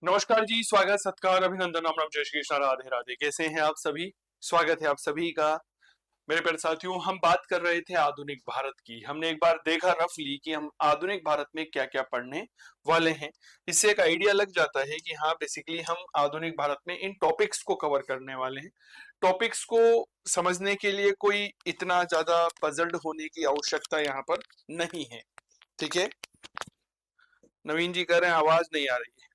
नमस्कार जी, स्वागत सत्कार अभिनंदन राम राम जय श्री कृष्ण राधे राधे। कैसे हैं आप सभी? स्वागत है आप सभी का। मेरे प्यारे साथियों, हम बात कर रहे थे आधुनिक भारत की। हमने एक बार देखा रफली कि हम आधुनिक भारत में क्या क्या पढ़ने वाले हैं। इससे एक आइडिया लग जाता है कि हाँ, बेसिकली हम आधुनिक भारत में इन टॉपिक्स को कवर करने वाले हैं। टॉपिक्स को समझने के लिए कोई इतना ज्यादा पजल्ड होने की आवश्यकता यहाँ पर नहीं है। ठीक है, नवीन जी कह रहे हैं आवाज नहीं आ रही है।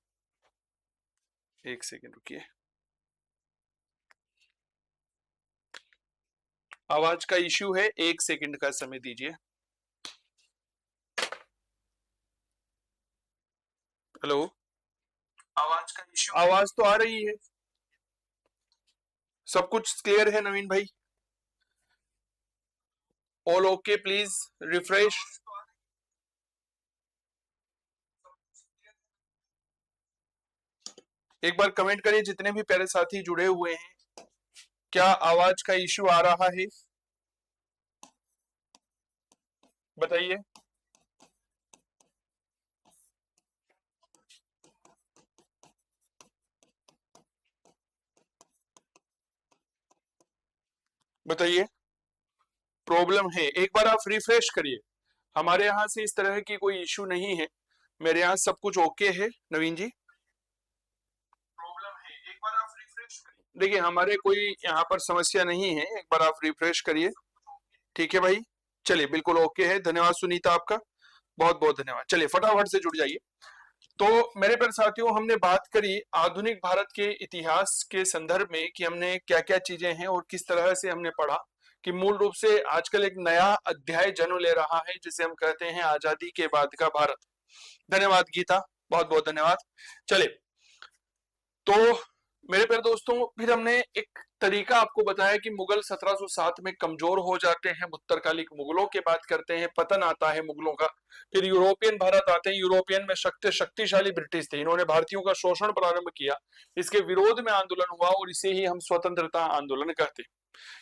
एक सेकेंड रुकिए, आवाज का इश्यू है, एक सेकंड का समय दीजिए। हेलो, आवाज का इश्यू, आवाज तो आ रही है, सब कुछ क्लियर है नवीन भाई? All okay, please refresh. एक बार कमेंट करिए जितने भी प्यारे साथी जुड़े हुए हैं, क्या आवाज का इश्यू आ रहा है? बताइए। बताइए, प्रॉब्लम है? एक बार आप रिफ्रेश करिए। हमारे यहाँ से इस तरह की कोई इश्यू नहीं है, मेरे यहाँ सब कुछ ओके है। नवीन जी, प्रॉब्लम है, एक बार आप रिफ्रेश करिए। देखिए, हमारे कोई यहाँ पर समस्या नहीं है, एक बार आप रिफ्रेश करिए। ठीक है भाई, चलिए, बिल्कुल ओके है। धन्यवाद सुनीता आपका, बहुत बहुत धन्यवाद। चलिए फटाफट से जुड़ जाइए। तो मेरे प्यारे साथियों, हमने बात करी आधुनिक भारत के इतिहास के संदर्भ में कि हमने क्या क्या चीजें हैं और किस तरह से हमने पढ़ा कि मूल रूप से आजकल एक नया अध्याय जन्म ले रहा है जिसे हम कहते हैं आजादी के बाद का भारत। धन्यवाद गीता, बहुत बहुत धन्यवाद। चलिए, तो मेरे प्यारे दोस्तों, फिर हमने एक तरीका आपको बताया कि मुगल 1707 में कमजोर हो जाते हैं, उत्तरकालिक मुगलों की बात करते हैं, पतन आता है मुगलों का। फिर यूरोपियन भारत आते हैं, यूरोपियन में शक्तिशाली ब्रिटिश थे, इन्होंने भारतीयों का शोषण प्रारंभ किया, इसके विरोध में आंदोलन हुआ और इसे ही हम स्वतंत्रता आंदोलन कहते हैं।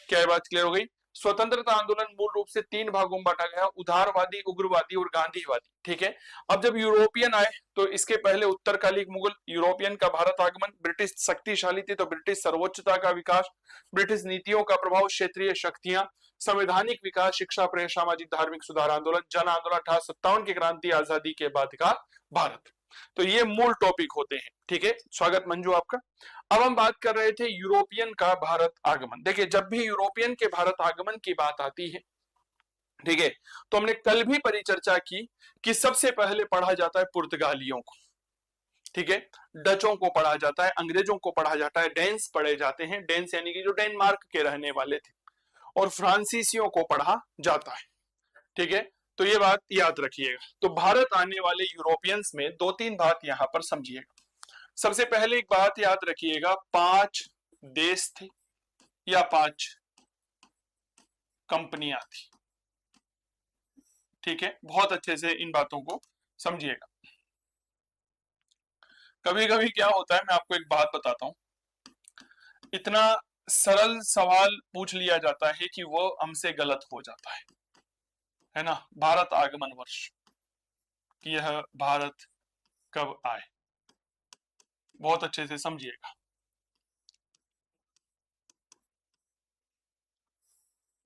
क्या ये बात क्लियर हो गई? स्वतंत्रता आंदोलन मूल रूप से तीन भागों में बांटा गया, उदारवादी, उग्रवादी और गांधीवादी। ठीक है, अब जब यूरोपियन आए तो इसके पहले उत्तरकालिक मुगल, यूरोपियन का भारत आगमन, ब्रिटिश शक्तिशाली थी तो ब्रिटिश सर्वोच्चता का विकास, ब्रिटिश नीतियों का प्रभाव, क्षेत्रीय शक्तियां, संवैधानिक विकास, शिक्षा, प्रेस, सामाजिक धार्मिक सुधार आंदोलन, जन आंदोलन, 1857 की क्रांति, आजादी के बाद का भारत। तो ये मूल टॉपिक होते हैं। ठीक है, स्वागत मंजू आपका। अब हम बात कर रहे थे यूरोपियन का भारत आगमन। देखिए, जब भी यूरोपियन के भारत आगमन की बात आती है, ठीक है, तो हमने कल भी परिचर्चा की कि सबसे पहले पढ़ा जाता है पुर्तगालियों को। ठीक है, डचों को पढ़ा जाता है, अंग्रेजों को पढ़ा जाता है, डेन्स पढ़े जाते हैं, डेन्स यानी कि जो डेनमार्क के रहने वाले थे, और फ्रांसीसियों को पढ़ा जाता है। ठीक है, तो ये बात याद रखिएगा। तो भारत आने वाले यूरोपियंस में दो तीन बात यहां पर समझिएगा। सबसे पहले एक बात याद रखिएगा, 5 देश थे या 5 कंपनियां थी। ठीक है, बहुत अच्छे से इन बातों को समझिएगा। कभी कभी क्या होता है, मैं आपको एक बात बताता हूं, इतना सरल सवाल पूछ लिया जाता है कि वो हमसे गलत हो जाता है ना? भारत आगमन वर्ष, कि यह भारत कब आए, बहुत अच्छे से समझिएगा।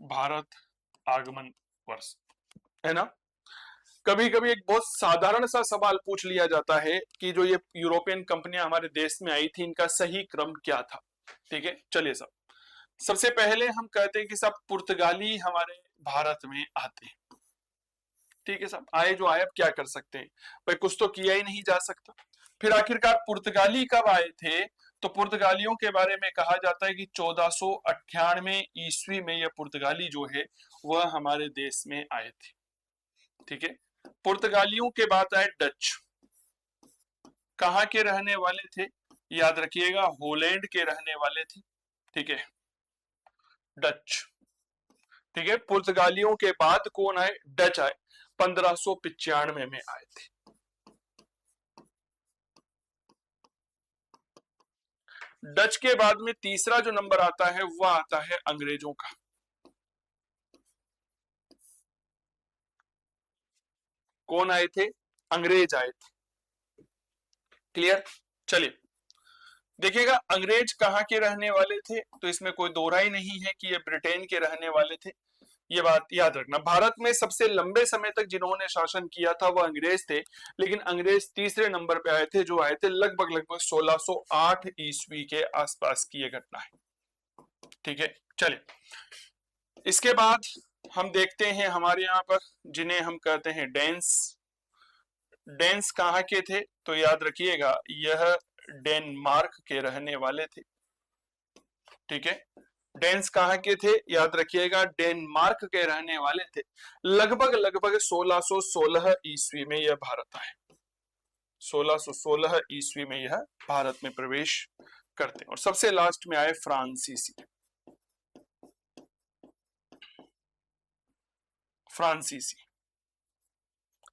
भारत आगमन वर्ष, है ना? कभी कभी एक बहुत साधारण सा सवाल पूछ लिया जाता है कि जो ये यूरोपियन कंपनियां हमारे देश में आई थी, इनका सही क्रम क्या था। ठीक है, चलिए सब, सबसे पहले हम कहते हैं कि सब पुर्तगाली हमारे भारत में आते हैं। ठीक है, सब आए जो आए, अब क्या कर सकते हैं भाई, कुछ तो किया ही नहीं जा सकता। फिर आखिरकार पुर्तगाली कब आए थे? तो पुर्तगालियों के बारे में कहा जाता है कि 1498 ईस्वी में यह पुर्तगाली जो है वह हमारे देश में आए थे। ठीक है, पुर्तगालियों के बाद आए डच। कहां के रहने वाले थे? याद रखिएगा, होलैंड के रहने वाले थे। ठीक है, डच। ठीक है, पुर्तगालियों के बाद कौन आए? डच आए, 1595 में आए थे। डच के बाद में तीसरा जो नंबर आता है वह आता है अंग्रेजों का। कौन आए थे? अंग्रेज आए थे। क्लियर? चलिए देखिएगा, अंग्रेज कहाँ के रहने वाले थे, तो इसमें कोई दो राय नहीं है कि ये ब्रिटेन के रहने वाले थे। ये बात याद रखना। भारत में सबसे लंबे समय तक जिन्होंने शासन किया था वो अंग्रेज थे, लेकिन अंग्रेज तीसरे नंबर पे आए थे, जो आए थे लगभग लगभग 1608 ईस्वी के आसपास की ये घटना है। ठीक है, चलिए इसके बाद हम देखते हैं हमारे यहाँ पर जिन्हें हम कहते हैं डेंस। डेंस कहाँ के थे, तो याद रखिएगा यह डेनमार्क के रहने वाले थे। ठीक है, डेंस कहाँ के थे, याद रखिएगा डेनमार्क के रहने वाले थे। लगभग लगभग 1616 ईस्वी में यह भारत आए। 1616 ईस्वी में यह भारत में प्रवेश करते हैं। और सबसे लास्ट में आए फ्रांसीसी। फ्रांसीसी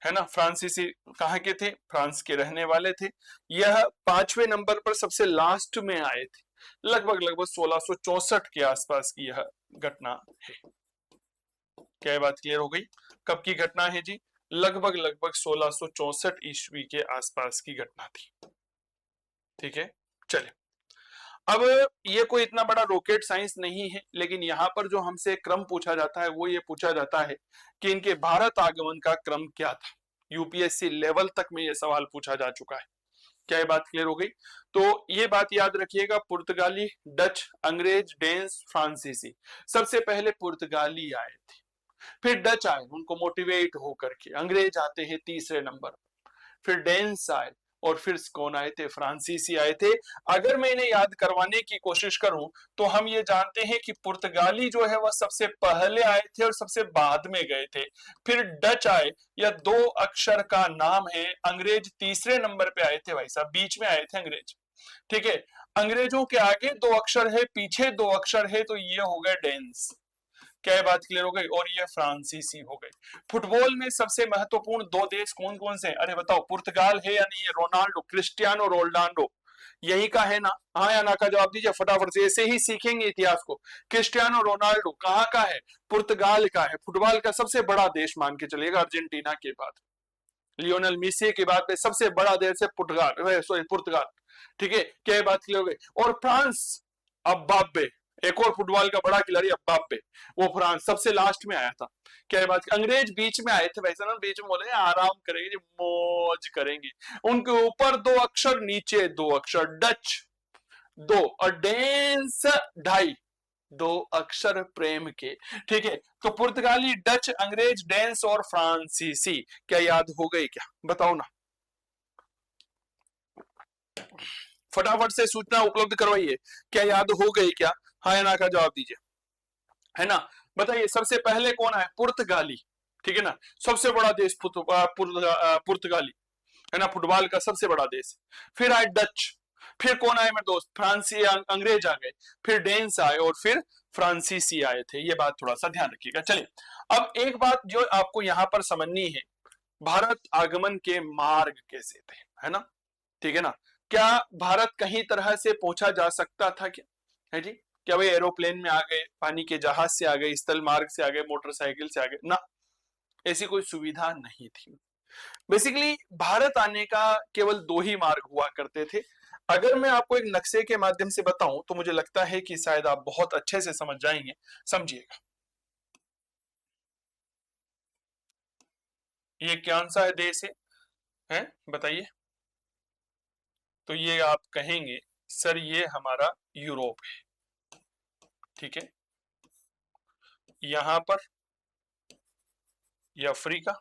है ना, फ्रांसीसी कहाँ के थे, फ्रांस के रहने वाले थे। यह 5वें नंबर पर सबसे लास्ट में आए थे। लगभग लगभग 1664 के आसपास की यह घटना है। क्या ये बात क्लियर हो गई? कब की घटना है जी? लगभग लगभग 1664 ईस्वी के आसपास की घटना थी। ठीक है, चलिए अब ये कोई इतना बड़ा रॉकेट साइंस नहीं है, लेकिन यहाँ पर जो हमसे क्रम पूछा जाता है वो ये पूछा जाता है कि इनके भारत आगमन का क्रम क्या था। यूपीएससी लेवल तक में ये सवाल पूछा जा चुका है। क्या ये बात क्लियर हो गई? तो ये बात याद रखिएगा, पुर्तगाली, डच, अंग्रेज, डेंस, फ्रांसीसी। सबसे पहले पुर्तगाली आए थे, फिर डच आए उनको मोटिवेट होकर के, अंग्रेज आते हैं तीसरे नंबर, फिर डेंस आए और फिर कौन आए थे, फ्रांसीसी आए थे। अगर मैं इन्हें याद करवाने की कोशिश करूं तो हम ये जानते हैं कि पुर्तगाली जो है वह सबसे पहले आए थे और सबसे बाद में गए थे। फिर डच आए, यह 2 अक्षर का नाम है। अंग्रेज तीसरे नंबर पे आए थे, भाई साहब बीच में आए थे अंग्रेज। ठीक है, अंग्रेजों के आगे 2 अक्षर है, पीछे 2 अक्षर है, तो ये हो गए डेंस। क्या बात क्लियर हो गई? और ये फ्रांसीसी हो गई। फुटबॉल में सबसे महत्वपूर्ण 2 देश कौन कौन से? अरे बताओ, पुर्तगाल है या नहीं है? रोनाल्डो, क्रिस्टियानो रोनाल्डो यही का है ना? हाँ या ना का जवाब दीजिए फटाफट से, ऐसे ही सीखेंगे इतिहास को। क्रिस्टियानो रोनाल्डो कहाँ का है? पुर्तगाल का है। फुटबॉल का सबसे बड़ा देश मान के चलिएगा अर्जेंटीना के बाद, लियोनेल मेसी के बाद में सबसे बड़ा देश है पुर्तगाल, सॉरी पुर्तगाल। ठीक है, क्या बात क्लियर हो गई? और फ्रांस, अब्बापे, एक और फुटबॉल का बड़ा खिलाड़ी अब्बापे, वो फ्रांस सबसे लास्ट में आया था। क्या बात? अंग्रेज बीच में आए थे, वैसे ना बीच में बोले आराम करेंगे जी, मौज करेंगे। उनके ऊपर 2 अक्षर, नीचे 2 अक्षर, डच 2 और डेंस 2.5, 2 अक्षर प्रेम के। ठीक है, तो पुर्तगाली, डच, अंग्रेज, डेंस और फ्रांसीसी। क्या याद हो गई क्या? बताओ ना, फटाफट से सूचना उपलब्ध करवाइए। क्या याद हो गई क्या? हाँ या ना का जवाब दीजिए, है ना? बताइए सबसे पहले कौन आया? पुर्तगाली। ठीक है ना, सबसे बड़ा देश पुर्तगाली है ना, फुटबॉल का सबसे बड़ा देश। फिर आए डच, फिर कौन आए मेरे दोस्त? फ्रांसी, अंग्रेज आ गए, फिर डेंस आए और फिर फ्रांसीसी आए थे। ये बात थोड़ा सा ध्यान रखिएगा। चलिए अब एक बात जो आपको यहां पर समझनी है, भारत आगमन के मार्ग कैसे थे, है ना? ठीक है ना, क्या भारत कहीं तरह से पहुंचा जा सकता था क्या? है जी, क्या भाई एरोप्लेन में आ गए, पानी के जहाज से आ गए, स्थल मार्ग से आ गए, मोटरसाइकिल से आ गए? ना, ऐसी कोई सुविधा नहीं थी। बेसिकली भारत आने का केवल 2 ही मार्ग हुआ करते थे। अगर मैं आपको एक नक्शे के माध्यम से बताऊं तो मुझे लगता है कि शायद आप बहुत अच्छे से समझ जाएंगे। समझिएगा, ये कौन सा देश है बताइए? तो ये आप कहेंगे सर ये हमारा यूरोप है। ठीक है, यहां पर ये अफ्रीका,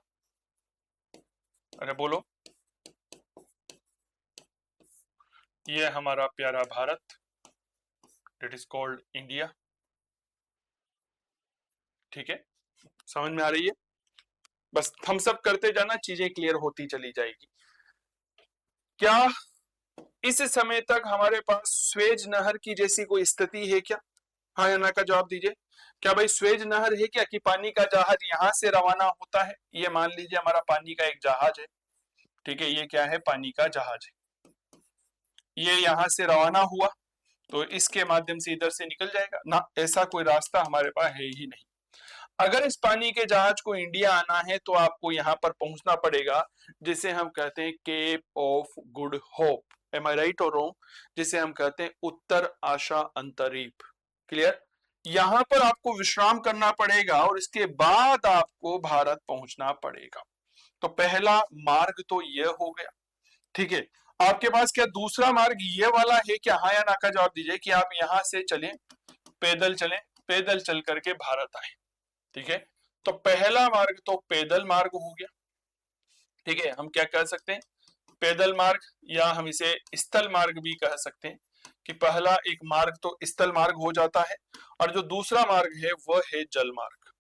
अरे बोलो, ये हमारा प्यारा Bharat, it is called India. ठीक है, समझ में आ रही है? बस हम सब करते जाना, चीजें क्लियर होती चली जाएगी। क्या इस समय तक हमारे पास स्वेज नहर की जैसी कोई स्थिति है क्या? हाँ या ना का जवाब दीजिए। क्या भाई स्वेज नहर है क्या कि पानी का जहाज यहां से रवाना होता है? ये मान लीजिए हमारा पानी का एक जहाज है। ठीक है, ये क्या है? पानी का जहाज है। ये यहां से रवाना हुआ तो इसके माध्यम से इधर से निकल जाएगा ना, ऐसा कोई रास्ता हमारे पास है ही नहीं। अगर इस पानी के जहाज को इंडिया आना है तो आपको यहां पर पहुंचना पड़ेगा, जिसे हम कहते हैं Cape of Good Hope. Am I right और रॉन्ग, जिसे हम कहते हैं उत्तर आशा अंतरीप। क्लियर? यहां पर आपको विश्राम करना पड़ेगा और इसके बाद आपको भारत पहुंचना पड़ेगा। तो पहला मार्ग तो यह हो गया, ठीक है। आपके पास क्या दूसरा मार्ग ये वाला है क्या? हाँ या ना का जवाब दीजिए कि आप यहां से चलें, पैदल चलें, पैदल चल करके भारत आए, ठीक है। तो पहला मार्ग तो पैदल मार्ग हो गया, ठीक है। हम क्या कह सकते हैं? पैदल मार्ग, या हम इसे स्थल मार्ग भी कह सकते हैं कि पहला एक मार्ग तो स्थल मार्ग हो जाता है, और जो दूसरा मार्ग है वह है जल मार्ग,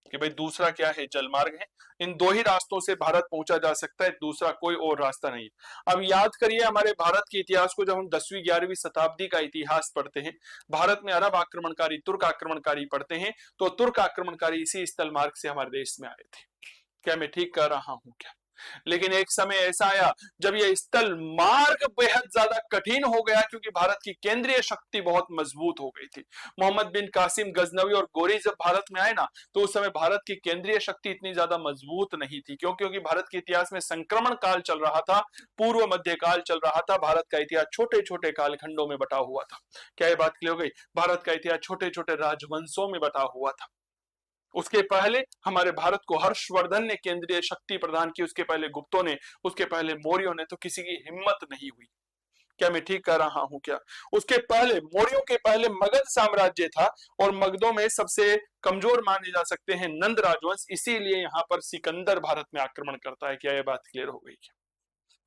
कि भाई दूसरा क्या है? जल मार्ग है। इन दो ही रास्तों से भारत पहुंचा जा सकता है, दूसरा कोई और रास्ता नहीं। अब याद करिए हमारे भारत के इतिहास को, जब हम 10वीं 11वीं शताब्दी का इतिहास पढ़ते हैं, भारत में अरब आक्रमणकारी, तुर्क आक्रमणकारी पढ़ते हैं, तो तुर्क आक्रमणकारी इसी स्थल मार्ग से हमारे देश में आए थे। क्या मैं ठीक कह रहा हूं क्या? लेकिन एक समय ऐसा आया जब यह स्थल मार्ग बेहद ज्यादा कठिन हो गया, क्योंकि भारत की केंद्रीय शक्ति बहुत मजबूत हो गई थी। मोहम्मद बिन कासिम गजनवी और गोरी जब भारत में आए ना, तो उस समय भारत की केंद्रीय शक्ति इतनी ज्यादा मजबूत नहीं थी, क्योंकि भारत के इतिहास में संक्रमण काल चल रहा था, पूर्व मध्य काल चल रहा था। भारत का इतिहास छोटे छोटे कालखंडों में बटा हुआ था। क्या ये बात क्लियर हो गई? भारत का इतिहास छोटे छोटे राजवंशों में बटा हुआ था। उसके पहले हमारे भारत को हर्षवर्धन ने केंद्रीय शक्ति प्रदान की, उसके पहले गुप्तों ने, उसके पहले मौर्यों ने, तो किसी की हिम्मत नहीं हुई। क्या मैं ठीक कह रहा हूं क्या? उसके पहले, मौर्यों के पहले मगध साम्राज्य था, और मगधों में सबसे कमजोर माने जा सकते हैं नंद राजवंश, इसीलिए यहां पर सिकंदर भारत में आक्रमण करता है। क्या यह बात क्लियर हो गई क्या?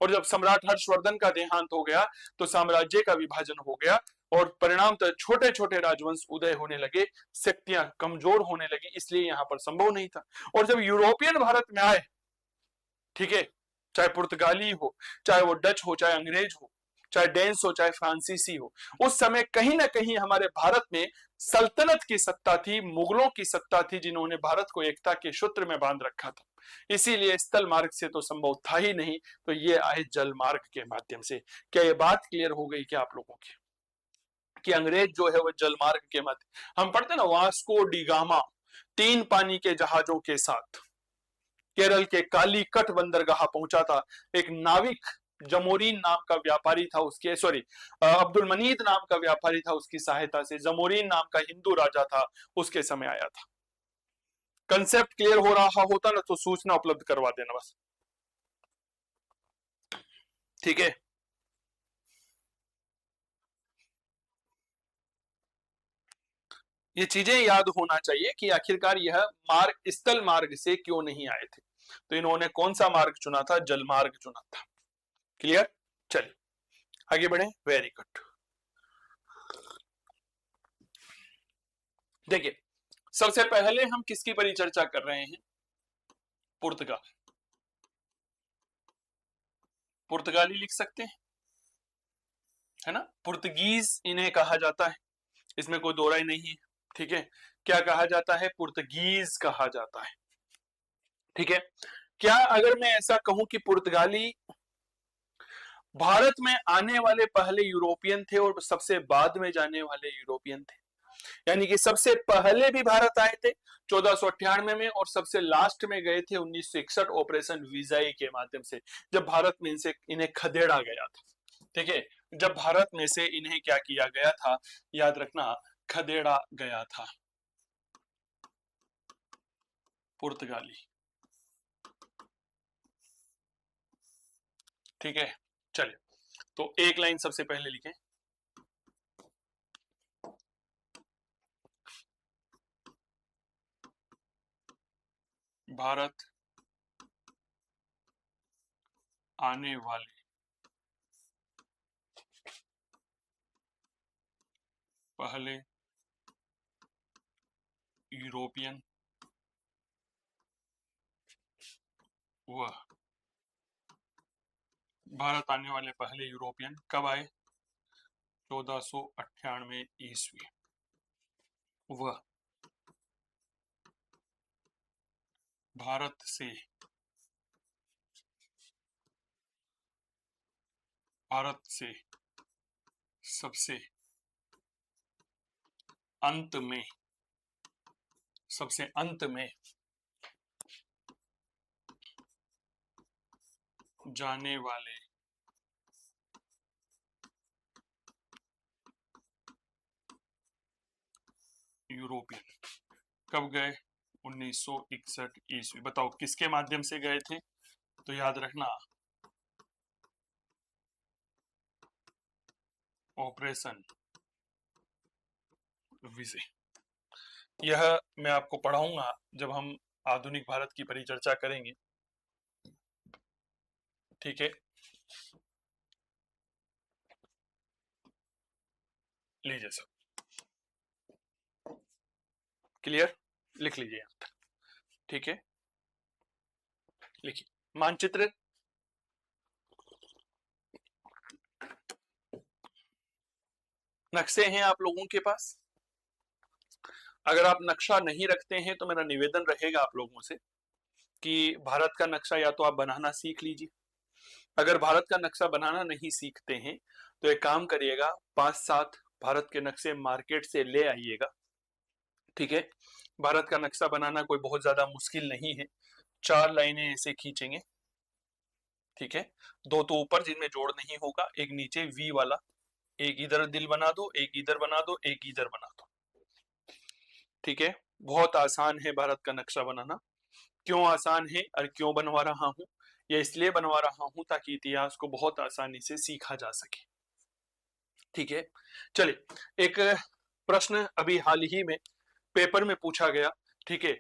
और जब सम्राट हर्षवर्धन का देहांत हो गया, तो साम्राज्य का विभाजन हो गया, और परिणाम तो छोटे छोटे राजवंश उदय होने लगे, शक्तियां कमजोर होने लगी, इसलिए यहां पर संभव नहीं था। और जब यूरोपियन भारत में आए, ठीक है, चाहे पुर्तगाली हो, चाहे वो डच हो, चाहे अंग्रेज हो, चाहे डेंस हो, चाहे फ्रांसीसी हो, उस समय कहीं ना कहीं हमारे भारत में सल्तनत की सत्ता थी, मुगलों की सत्ता थी, जिन्होंने भारत को एकता के सूत्र में बांध रखा था। इसीलिए स्थल मार्ग से तो संभव था ही नहीं, तो ये आए जल मार्ग के माध्यम से। क्या ये बात क्लियर हो गई क्या आप लोगों की? कि अंग्रेज जो है वह जल मार्ग के माध्यम, हम पढ़ते ना, वास्को डी गामा 3 पानी के जहाजों के साथ केरल के कालीकट बंदरगाह पहुंचा था। एक नाविक जमोरीन नाम का व्यापारी था, उसके सॉरी अब्दुल मनीद नाम का व्यापारी था, उसकी सहायता से जमोरीन नाम का हिंदू राजा था, उसके समय आया था। कंसेप्ट क्लियर हो रहा होता ना तो सूचना उपलब्ध करवा देना बस, ठीक है। ये चीजें याद होना चाहिए कि आखिरकार यह मार्ग स्थल मार्ग से क्यों नहीं आए थे। तो इन्होंने कौन सा मार्ग चुना था? जल मार्ग चुना था। क्लियर? चलिए आगे बढ़े। Very good. देखिए, सबसे पहले हम किसकी परिचर्चा कर रहे हैं? पुर्तगाल। पुर्तगाली लिख सकते हैं, है ना? पुर्तगीज इन्हें कहा जाता है, इसमें कोई दो राय नहीं है, ठीक है। क्या कहा जाता है? पुर्तगीज कहा जाता है, ठीक है। क्या अगर मैं ऐसा कहूं कि पुर्तगाली भारत में आने वाले पहले यूरोपियन थे और सबसे बाद में जाने वाले यूरोपियन थे, यानी कि सबसे पहले भी भारत आए थे 1498 में, और सबसे लास्ट में गए थे 1961 ऑपरेशन विजय के माध्यम से, जब भारत में इनसे इन्हें खदेड़ा गया था, ठीक है। जब भारत में से इन्हें क्या किया गया था? याद रखना, खदेड़ा गया था पुर्तगाली, ठीक है। चलिए, तो एक लाइन सबसे पहले लिखें, भारत आने वाले पहले यूरोपियन वह भारत आने वाले पहले यूरोपियन कब आए? 1498 ईस्वी। वह भारत से सबसे अंत में जाने वाले यूरोपियन कब गए? 1961 ईस्वी। बताओ किसके माध्यम से गए थे? तो याद रखना, ऑपरेशन विजय। यह मैं आपको पढ़ाऊंगा जब हम आधुनिक भारत की परिचर्चा करेंगे, ठीक है। लीजिए सब, क्लियर? लिख लीजिए यहां तक, ठीक है। लिखिए मानचित्र। नक्शे हैं आप लोगों के पास? अगर आप नक्शा नहीं रखते हैं तो मेरा निवेदन रहेगा आप लोगों से कि भारत का नक्शा या तो आप बनाना सीख लीजिए। अगर भारत का नक्शा बनाना नहीं सीखते हैं तो एक काम करिएगा, 5-7 भारत के नक्शे मार्केट से ले आइएगा, ठीक है। भारत का नक्शा बनाना कोई बहुत ज्यादा मुश्किल नहीं है। 4 लाइनें ऐसे खींचेंगे, ठीक है। 2 तो ऊपर जिनमें जोड़ नहीं होगा, एक नीचे वी वाला, एक इधर दिल बना दो, एक इधर बना दो, एक इधर बना दो, ठीक है। बहुत आसान है भारत का नक्शा बनाना। क्यों आसान है और क्यों बनवा रहा हूं? यह इसलिए बनवा रहा हूं ताकि इतिहास को बहुत आसानी से सीखा जा सके, ठीक है। चलिए, एक प्रश्न अभी हाल ही में पेपर में पूछा गया, ठीक है।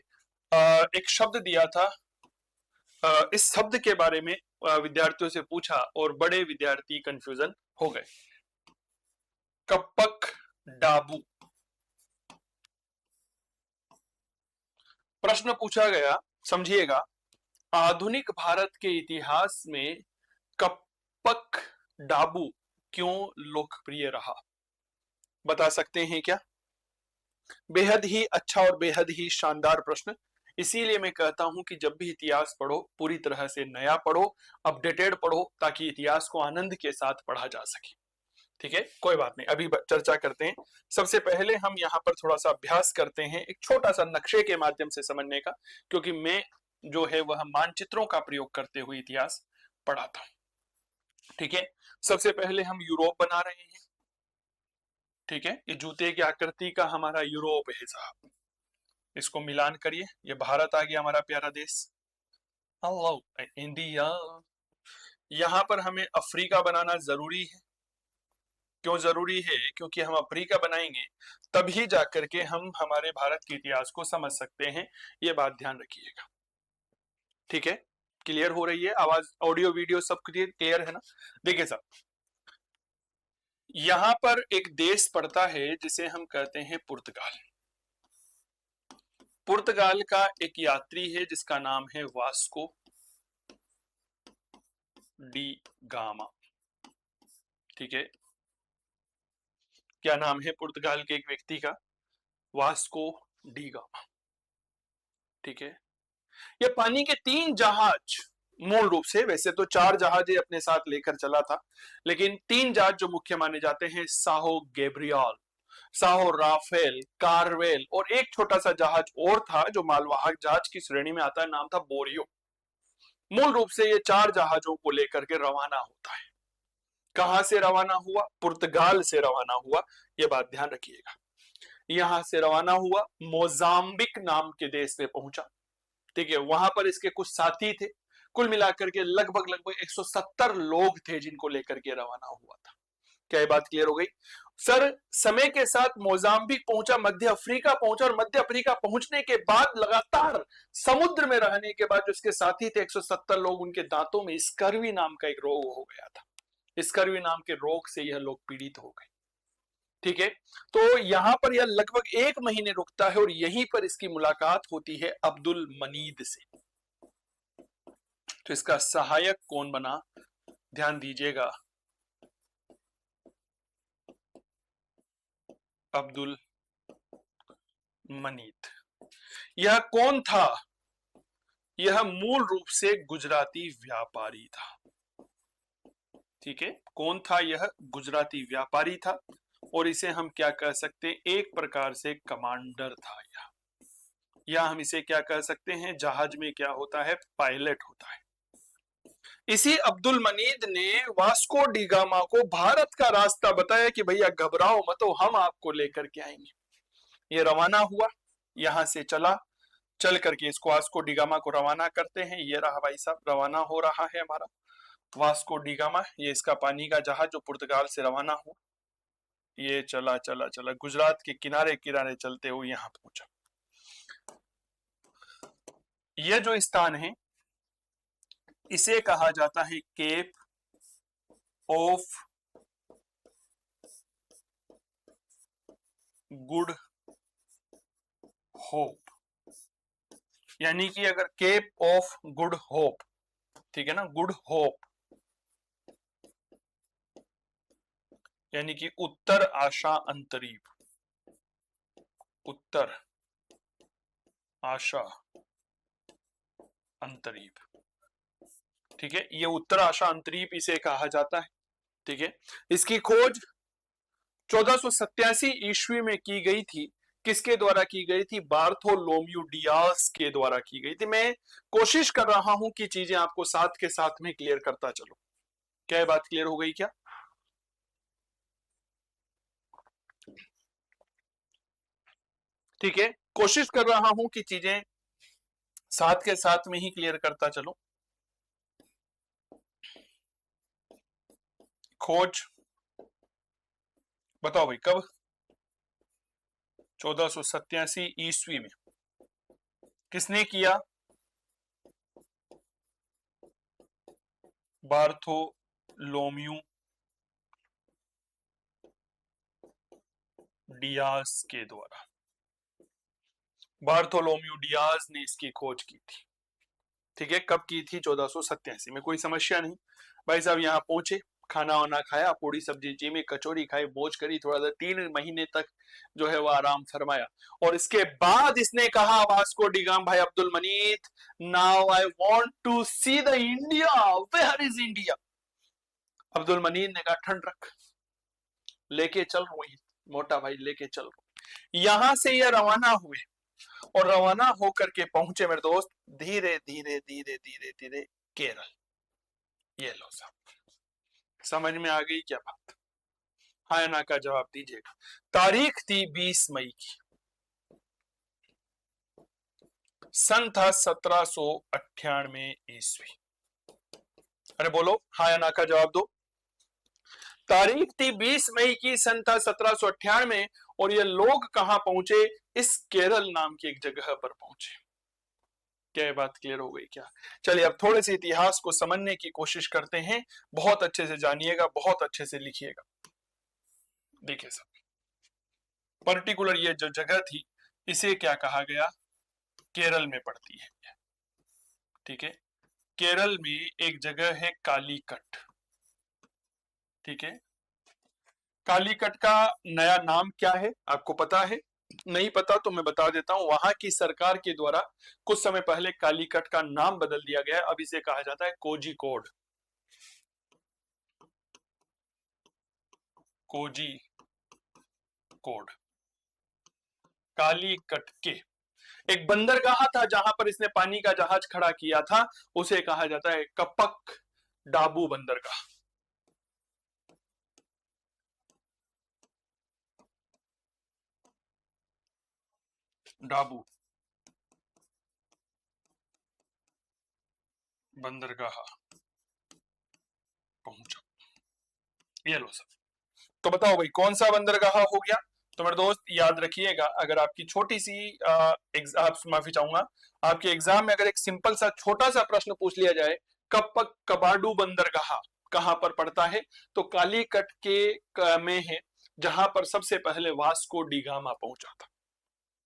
एक शब्द दिया था, इस शब्द के बारे में विद्यार्थियों से पूछा और बड़े विद्यार्थी कंफ्यूजन हो गए। कप्पक डाबू। प्रश्न पूछा गया, समझिएगा, आधुनिक भारत के इतिहास में कप्पक डाबू क्यों लोकप्रिय रहा? बता सकते हैं क्या? बेहद ही अच्छा और बेहद ही शानदार प्रश्न। इसीलिए मैं कहता हूं कि जब भी इतिहास पढ़ो पूरी तरह से नया पढ़ो, अपडेटेड पढ़ो, ताकि इतिहास को आनंद के साथ पढ़ा जा सके, ठीक है। कोई बात नहीं, अभी चर्चा करते हैं। सबसे पहले हम यहाँ पर थोड़ा सा अभ्यास करते हैं, एक छोटा सा नक्शे के माध्यम से समझने का, क्योंकि मैं जो है वह मानचित्रों का प्रयोग करते हुए इतिहास पढ़ाता हूं, ठीक है। सबसे पहले हम यूरोप बना रहे हैं, ठीक है। ये जूते की आकृति का हमारा यूरोप है साहब। इसको मिलान करिए, ये भारत आ गया हमारा प्यारा देश। Hello India. यहां पर हमें अफ्रीका बनाना जरूरी है। क्यों जरूरी है? क्योंकि हम अफ्रीका बनाएंगे तभी जाकर के हम हमारे भारत के इतिहास को समझ सकते हैं। ये बात ध्यान रखिएगा, ठीक है। क्लियर हो रही है आवाज? ऑडियो वीडियो सब क्लियर है ना? देखिए साहब, यहां पर एक देश पड़ता है जिसे हम कहते हैं पुर्तगाल। पुर्तगाल का एक यात्री है जिसका नाम है वास्को डी गामा, ठीक है। क्या नाम है पुर्तगाल के एक व्यक्ति का? वास्को डी गामा, ठीक है। ये पानी के 3 जहाज मूल रूप से, वैसे तो 4 जहाज अपने साथ लेकर चला था, लेकिन 3 जहाज जो मुख्य माने जाते हैं, साहो गैब्रियल, साहो राफेल, कार्वेल, और एक छोटा सा जहाज और था जो मालवाहक जहाज की श्रेणी में आता है, नाम था बोरियो। मूल रूप से ये 4 जहाजों को लेकर के रवाना होता है। कहां से रवाना हुआ? पुर्तगाल से रवाना हुआ, यह बात ध्यान रखिएगा। यहां से रवाना हुआ, मोजाम्बिक नाम के देश में पहुंचा, ठीक है। वहां पर इसके कुछ साथी थे, कुल मिलाकर के लगभग लगभग 170 लोग थे जिनको लेकर के रवाना हुआ था। क्या ये बात क्लियर हो गई? सर, समय के साथ मोजाम्बिक पहुंचा, मध्य अफ्रीका पहुंचा, और मध्य अफ्रीका पहुंचने के बाद लगातार समुद्र में रहने के बाद जो उसके साथी थे 170 लोग, उनके दांतों में स्कर्वी नाम का एक रोग हो गया था। स्कर्वी नाम के रोग से यह लोग पीड़ित हो गए, ठीक है। तो यहां पर यह लगभग 1 महीने रुकता है और यहीं पर इसकी मुलाकात होती है अब्दुल मनीद से। तो इसका सहायक कौन बना? ध्यान दीजिएगा, अब्दुल मनीद। यह कौन था? यह मूल रूप से गुजराती व्यापारी था, ठीक है। कौन था यह? गुजराती व्यापारी था, और इसे हम क्या कह सकते हैं? एक प्रकार से कमांडर था या हम इसे क्या कह सकते हैं? जहाज में क्या होता है? पायलट होता है। इसी अब्दुल मनीद ने वास्को डी गामा को भारत का रास्ता बताया कि भैया घबराओ मत, हम आपको लेकर के आएंगे। ये रवाना हुआ, यहां से चला, चल करके इसको वास्को डी गामा को रवाना करते हैं। ये रहा भाई साहब, रवाना हो रहा है हमारा वास्को डी गामा। ये इसका पानी का जहाज जो पुर्तगाल से रवाना हुआ, ये चला चला चला गुजरात के किनारे किनारे चलते हुए यहां पहुंचा। यह जो स्थान है इसे कहा जाता है केप ऑफ गुड होप, यानी कि अगर केप ऑफ गुड होप, ठीक है ना, गुड होप यानी कि उत्तर आशा अंतरीप, उत्तर आशा अंतरीप, ठीक है, ये उत्तर आशा अंतरीप इसे कहा जाता है। ठीक है, इसकी खोज 1487 ईस्वी में की गई थी। किसके द्वारा की गई थी? बार्थोलोम्यू डियास के द्वारा की गई थी। मैं कोशिश कर रहा हूं कि चीजें आपको साथ के साथ में क्लियर करता चलो। क्या ये बात क्लियर हो गई क्या? ठीक है, कोशिश कर रहा हूं कि चीजें साथ के साथ में ही क्लियर करता चलो। खोज बताओ भाई कब? 1487 ईस्वी में। किसने किया? बार्थोलोम्यू डियास के द्वारा। बार्थोलोम्यू डियास ने इसकी खोज की थी। ठीक है, कब की थी? 1487 में। कोई समस्या नहीं भाई साहब। यहाँ पहुंचे, खाना वाना खाया, पूरी सब्जी चीमी कचौरी खाई, मौज करी, थोड़ा सा 3 महीने तक जो है वो आराम फरमाया। और इसके बाद इसने कहा वास्को डी गामा, भाई Abdul Manit, now I want to see the India, where is India? Abdul Manit ने कहा ठंड रख, लेके चल रही मोटा भाई, लेके चल रही। यहां से ये रवाना हुए और रवाना होकर के पहुंचे मेरे दोस्त धीरे धीरे धीरे धीरे धीरे केरल। ये लो साहब, समझ में आ गई क्या बात? हाँ या ना का जवाब दीजिएगा। तारीख थी 20 मई की, सन था 1798 ईस्वी। अरे बोलो हाँ या ना का जवाब दो। तारीख थी 20 मई की, सन था 1798 और ये लोग कहां पहुंचे? इस केरल नाम की एक जगह पर पहुंचे। क्या ये बात क्लियर हो गई क्या? चलिए अब थोड़े से इतिहास को समझने की कोशिश करते हैं। बहुत अच्छे से जानिएगा, बहुत अच्छे से लिखिएगा। देखिए सब, पर्टिकुलर ये जो जगह थी इसे क्या कहा गया? केरल में पड़ती है। ठीक है, केरल में एक जगह है कालीकट। ठीक है, कालीकट का नया नाम क्या है आपको पता है? नहीं पता तो मैं बता देता हूं। वहां की सरकार के द्वारा कुछ समय पहले कालीकट का नाम बदल दिया गया है। अब इसे कहा जाता है कोझिकोड। कोझिकोड, कालीकट के एक बंदरगाह था जहां पर इसने पानी का जहाज खड़ा किया था, उसे कहा जाता है कपक डाबू बंदरगाह। डाबू बंदरगाह पहुंचा। ये लो सब। तो बताओ भाई कौन सा बंदरगाह हो गया? तो मेरे दोस्त याद रखिएगा, अगर आपकी छोटी सी आप माफी चाहूंगा, आपके एग्जाम में अगर एक सिंपल सा छोटा सा प्रश्न पूछ लिया जाए, कपक कबाडू बंदरगाह कहां पर पड़ता है? तो कालीकट के में है, जहां पर सबसे पहले वास्को डी गामा पहुंचा था।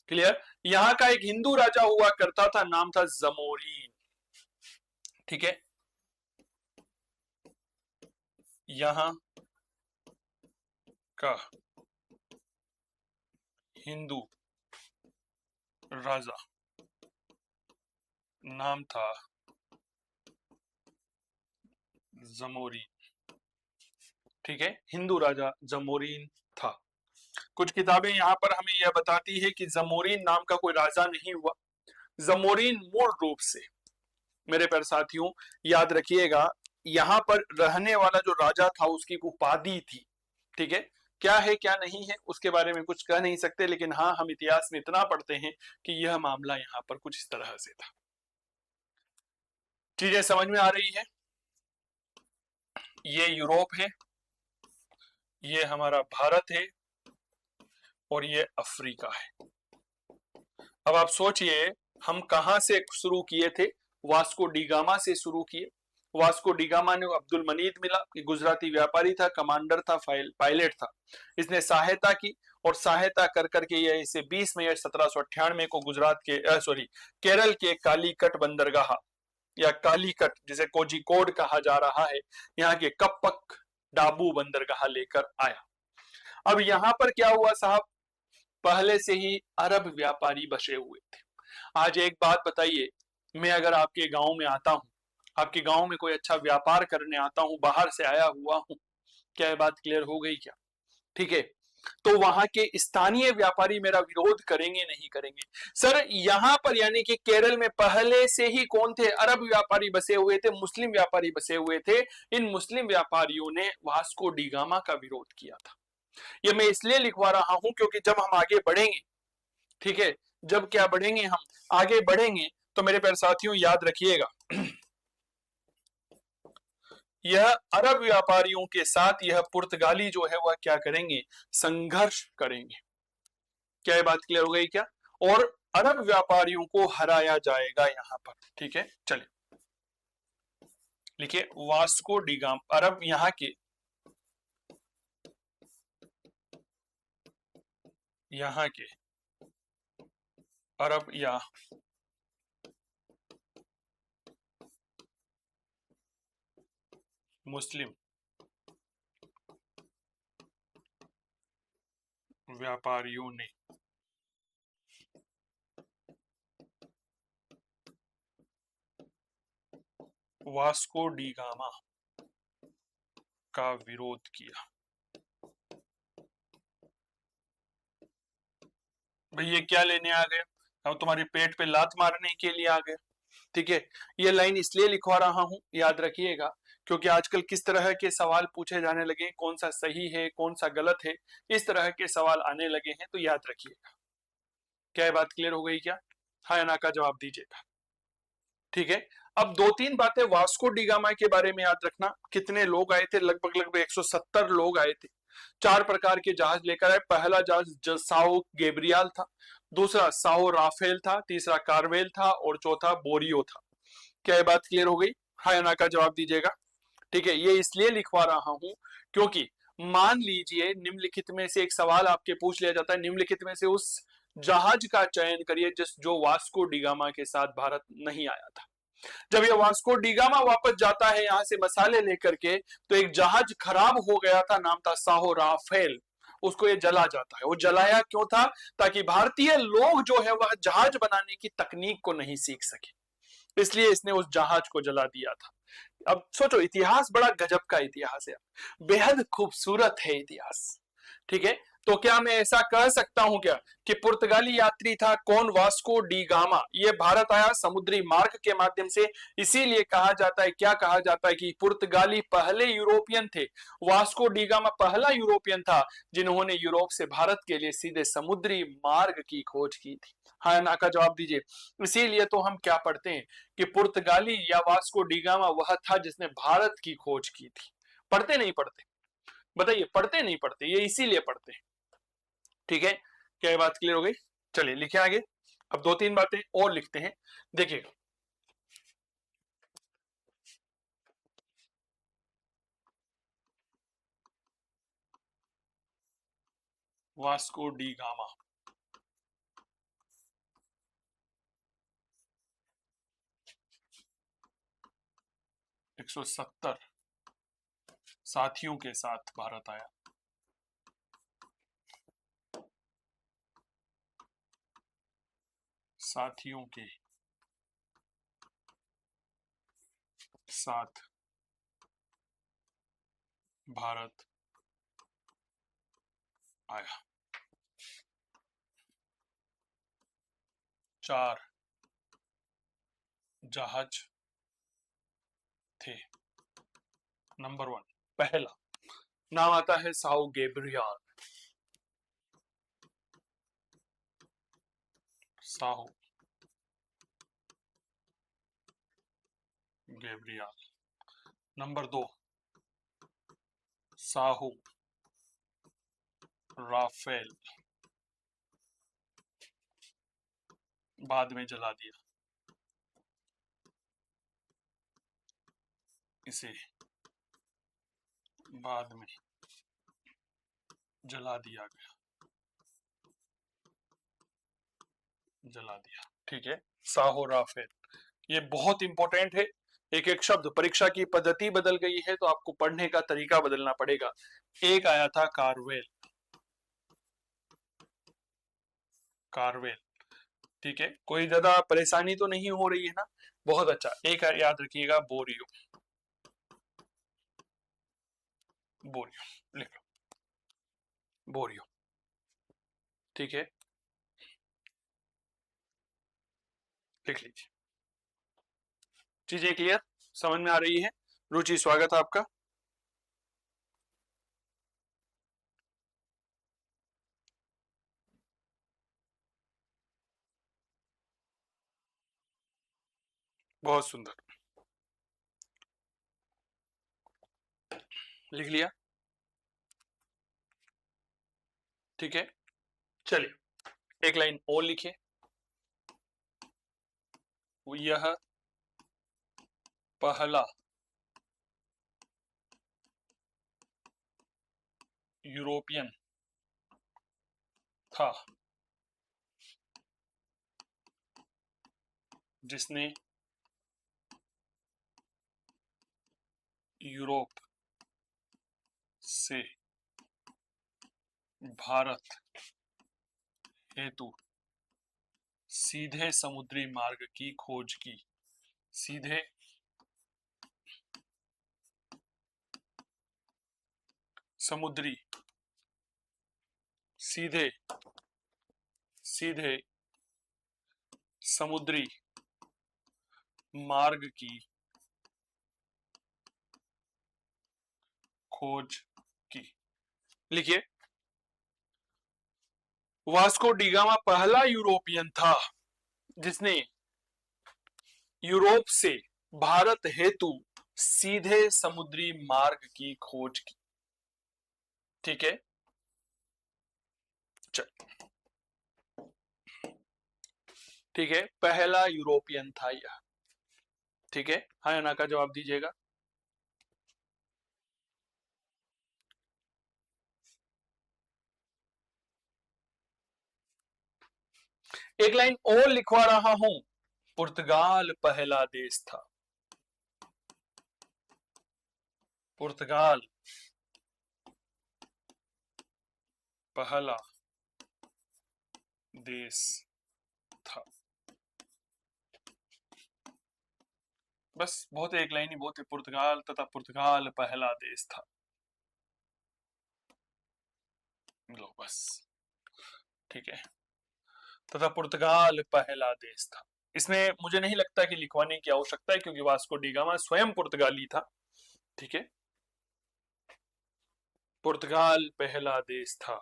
क्लियर? यहाँ का एक हिंदू राजा हुआ करता था, नाम था जमोरीन। ठीक है, यहां का हिंदू राजा नाम था जमोरीन। ठीक है, हिंदू राजा जमोरीन था। कुछ किताबें यहां पर हमें यह बताती है कि जमोरीन नाम का कोई राजा नहीं हुआ। जमोरीन मूल रूप से मेरे प्यारे साथियों याद रखिएगा, यहां पर रहने वाला जो राजा था उसकी उपाधि थी। ठीक है, क्या है क्या नहीं है उसके बारे में कुछ कह नहीं सकते, लेकिन हाँ हम इतिहास में इतना पढ़ते हैं कि यह मामला यहाँ पर कुछ इस तरह से था। चीजें समझ में आ रही है? ये यूरोप है, ये हमारा भारत है, और ये अफ्रीका है। अब आप सोचिए हम कहां से शुरू किए थे? वास्को डी गामा से शुरू किए। वास्को डी गामा ने अब्दुल मनीद मिला, गुजराती व्यापारी था, कमांडर था, पायलट था। इसने सहायता की, और सहायता कर करके ये इसे 20 मई 1798 को गुजरात के केरल के कालीकट बंदरगाह या कालीकट जिसे कोझिकोड कहा जा रहा है, यहाँ के कप्पक डाबू बंदरगाह लेकर आया। अब यहाँ पर क्या हुआ साहब, पहले से ही अरब व्यापारी बसे हुए थे। आज एक बात बताइए, मैं अगर आपके गांव में आता हूं, आपके गांव में कोई अच्छा व्यापार करने आता हूं, बाहर से आया हुआ हूं, क्या ये बात क्लियर हो गई क्या? ठीक है, तो वहां के स्थानीय व्यापारी मेरा विरोध करेंगे नहीं करेंगे? सर यहां पर यानी कि केरल में पहले से ही कौन थे? अरब व्यापारी बसे हुए थे, मुस्लिम व्यापारी बसे हुए थे। इन मुस्लिम व्यापारियों ने वास्को डी गामा का विरोध किया था। ये मैं इसलिए लिखवा रहा हूं क्योंकि जब हम आगे बढ़ेंगे, ठीक है, जब क्या बढ़ेंगे, हम आगे बढ़ेंगे, तो मेरे प्यारे साथियों याद रखिएगा, यह अरब व्यापारियों के साथ यह पुर्तगाली जो है वह क्या करेंगे? संघर्ष करेंगे। क्या ये बात क्लियर हो गई क्या? और अरब व्यापारियों को हराया जाएगा यहां पर। ठीक है, चलिए लिखिए वास्को डी गामा, अरब यहां के, यहां के अरब या मुस्लिम व्यापारियों ने वास्को डी गामा का विरोध किया। भाई ये क्या लेने आ गए? हम तुम्हारे पेट पे लात मारने के लिए आ गए। ठीक है, ये लाइन इसलिए लिखवा रहा हूं, याद रखिएगा, क्योंकि आजकल किस तरह के सवाल पूछे जाने लगे, कौन सा सही है कौन सा गलत है, इस तरह के सवाल आने लगे हैं, तो याद रखिएगा। क्या ये बात क्लियर हो गई क्या? हाँ या ना का जवाब दीजिएगा। ठीक है, अब दो तीन बातें वास्को डी गामा के बारे में याद रखना। कितने लोग आए थे? लगभग लगभग 170 लोग आए थे। 4 प्रकार के जहाज लेकर आए। पहला जहाज साओ गैब्रियल था, दूसरा साओ राफेल था, तीसरा कार्वेल था, और चौथा बोरियो था। क्या ये बात क्लियर हो गई? हाँ या ना का जवाब दीजिएगा। ठीक है, ये इसलिए लिखवा रहा हूं क्योंकि मान लीजिए निम्नलिखित में से एक सवाल आपके पूछ लिया जाता है, निम्नलिखित में से उस जहाज का चयन करिए जिस जो वास्को डी गामा के साथ भारत नहीं आया था। जब ये वास्को डी गामा वापस जाता है यहां से मसाले लेकर के, तो एक जहाज खराब हो गया था, नाम था साहो राफेल, उसको ये जला जाता है। वो जलाया क्यों था? ताकि भारतीय लोग जो है वह जहाज बनाने की तकनीक को नहीं सीख सके, इसलिए इसने उस जहाज को जला दिया था। अब सोचो, इतिहास बड़ा गजब का इतिहास है, बेहद खूबसूरत है इतिहास। ठीक है, तो क्या मैं ऐसा कह सकता हूं क्या कि पुर्तगाली यात्री था कौन? Vasco da gamma. ये भारत आया समुद्री मार्ग के माध्यम से, इसीलिए कहा जाता है, क्या कहा जाता है कि पुर्तगाली पहले यूरोपियन थे। वास्को डी गामा पहला यूरोपियन था जिन्होंने यूरोप से भारत के लिए सीधे समुद्री मार्ग की खोज की थी। हाँ ना का जवाब दीजिए। इसीलिए तो हम क्या पढ़ते हैं कि पुर्तगाली या वास्को डी गामा वह था जिसने भारत की खोज की थी। पढ़ते नहीं पढ़ते? बताइए, पढ़ते नहीं पढ़ते? ये इसीलिए पढ़ते हैं। ठीक है, क्या ये बात क्लियर हो गई? चलिए लिखे आगे। अब दो तीन बातें और लिखते हैं, देखिए वास्को डी गामा 170 साथियों के साथ भारत आया। साथियों के साथ भारत आया। 4 जहाज थे। नंबर 1, पहला नाम आता है Sao Gabriel. Sao Gabriel. Number 2 Sao Raphael, बाद में जला दिया इसे, बाद में जला दिया गया, जला दिया। ठीक है, साहो राफेल, ये बहुत इंपॉर्टेंट है। एक एक शब्द, परीक्षा की पद्धति बदल गई है तो आपको पढ़ने का तरीका बदलना पड़ेगा। एक आया था कार्वेल, कार्वेल। ठीक है, कोई ज्यादा परेशानी तो नहीं हो रही है ना? बहुत अच्छा। एक याद रखिएगा, बोरियो, बोरियो लिख लो, बोरियो। ठीक है, लिख लीजिए। चीजें क्लियर, समझ में आ रही है? रुचि, स्वागत है आपका। बहुत सुंदर, लिख लिया। ठीक है, चलिए एक लाइन और लिखिए। यह पहला यूरोपियन था जिसने यूरोप से भारत हेतु सीधे समुद्री मार्ग की खोज की। सीधे समुद्री, सीधे सीधे समुद्री मार्ग की खोज की। लिखिए, वास्को डी गामा पहला यूरोपियन था जिसने यूरोप से भारत हेतु सीधे समुद्री मार्ग की खोज की। ठीक है, चल, ठीक है, पहला यूरोपियन था यह। ठीक है, हाँ या ना का जवाब दीजिएगा। एक लाइन और लिखवा रहा हूं, पुर्तगाल पहला देश था। पुर्तगाल पहला देश था। बस, बहुत एक लाइन ही बहुत है, पुर्तगाल तथा पुर्तगाल पहला देश था। लो बस, ठीक है, तथा पुर्तगाल पहला देश था। इसमें मुझे नहीं लगता कि लिखवाने की आवश्यकता है क्योंकि वास्को डी गामा स्वयं पुर्तगाली था। ठीक है, पुर्तगाल पहला देश था।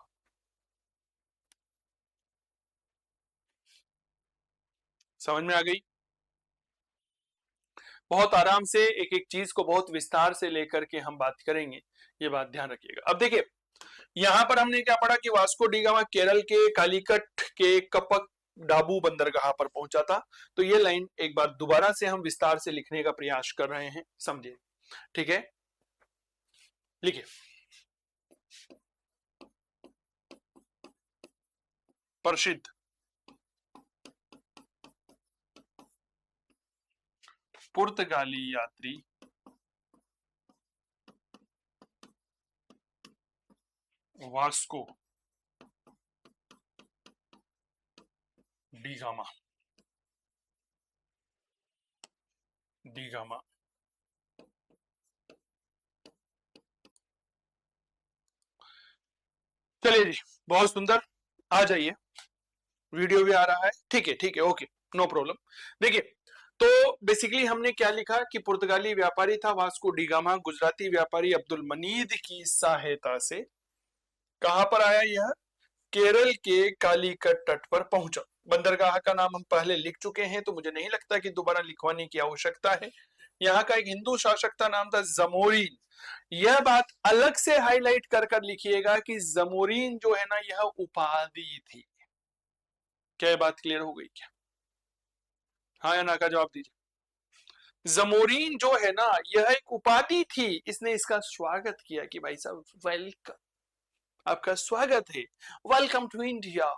समझ में आ गई? बहुत आराम से एक एक चीज को बहुत विस्तार से लेकर के हम बात करेंगे, ये बात ध्यान रखिएगा। अब देखिए, यहां पर हमने क्या पढ़ा कि वास्को डी गामा केरल के कालीकट के कपक डाबू बंदरगाह पर पहुंचा था। तो ये लाइन एक बार दोबारा से हम विस्तार से लिखने का प्रयास कर रहे हैं, समझिए। ठीक है, लिखिए, प्रसिद्ध पुर्तगाली यात्री Vasco da gamma, D gamma चलिए जी, बहुत सुंदर, आ जाइए, वीडियो भी आ रहा है। ठीक है, ठीक है, ओके, नो प्रॉब्लम। देखिए, तो बेसिकली हमने क्या लिखा कि पुर्तगाली व्यापारी था वास्को डी गामा, गुजराती व्यापारी अब्दुल मनीद की सहायता से कहां पर आया? यह केरल के कालीकट तट पर पहुंचा। बंदरगाह का नाम हम पहले लिख चुके हैं, तो मुझे नहीं लगता कि दोबारा लिखवाने की आवश्यकता है। यहाँ का एक हिंदू शासक था, नाम था जमोरीन। यह बात अलग से हाईलाइट कर कर लिखिएगा कि जमोरीन जो है ना, यह उपाधि थी। क्या ये बात क्लियर हो गई क्या? हाँ या ना का जवाब दीजिए। जमोरीन जो है ना, यह एक उपाधि थी। इसने इसका स्वागत किया कि भाई साहब वेलकम, आपका स्वागत है, वेलकम टू इंडिया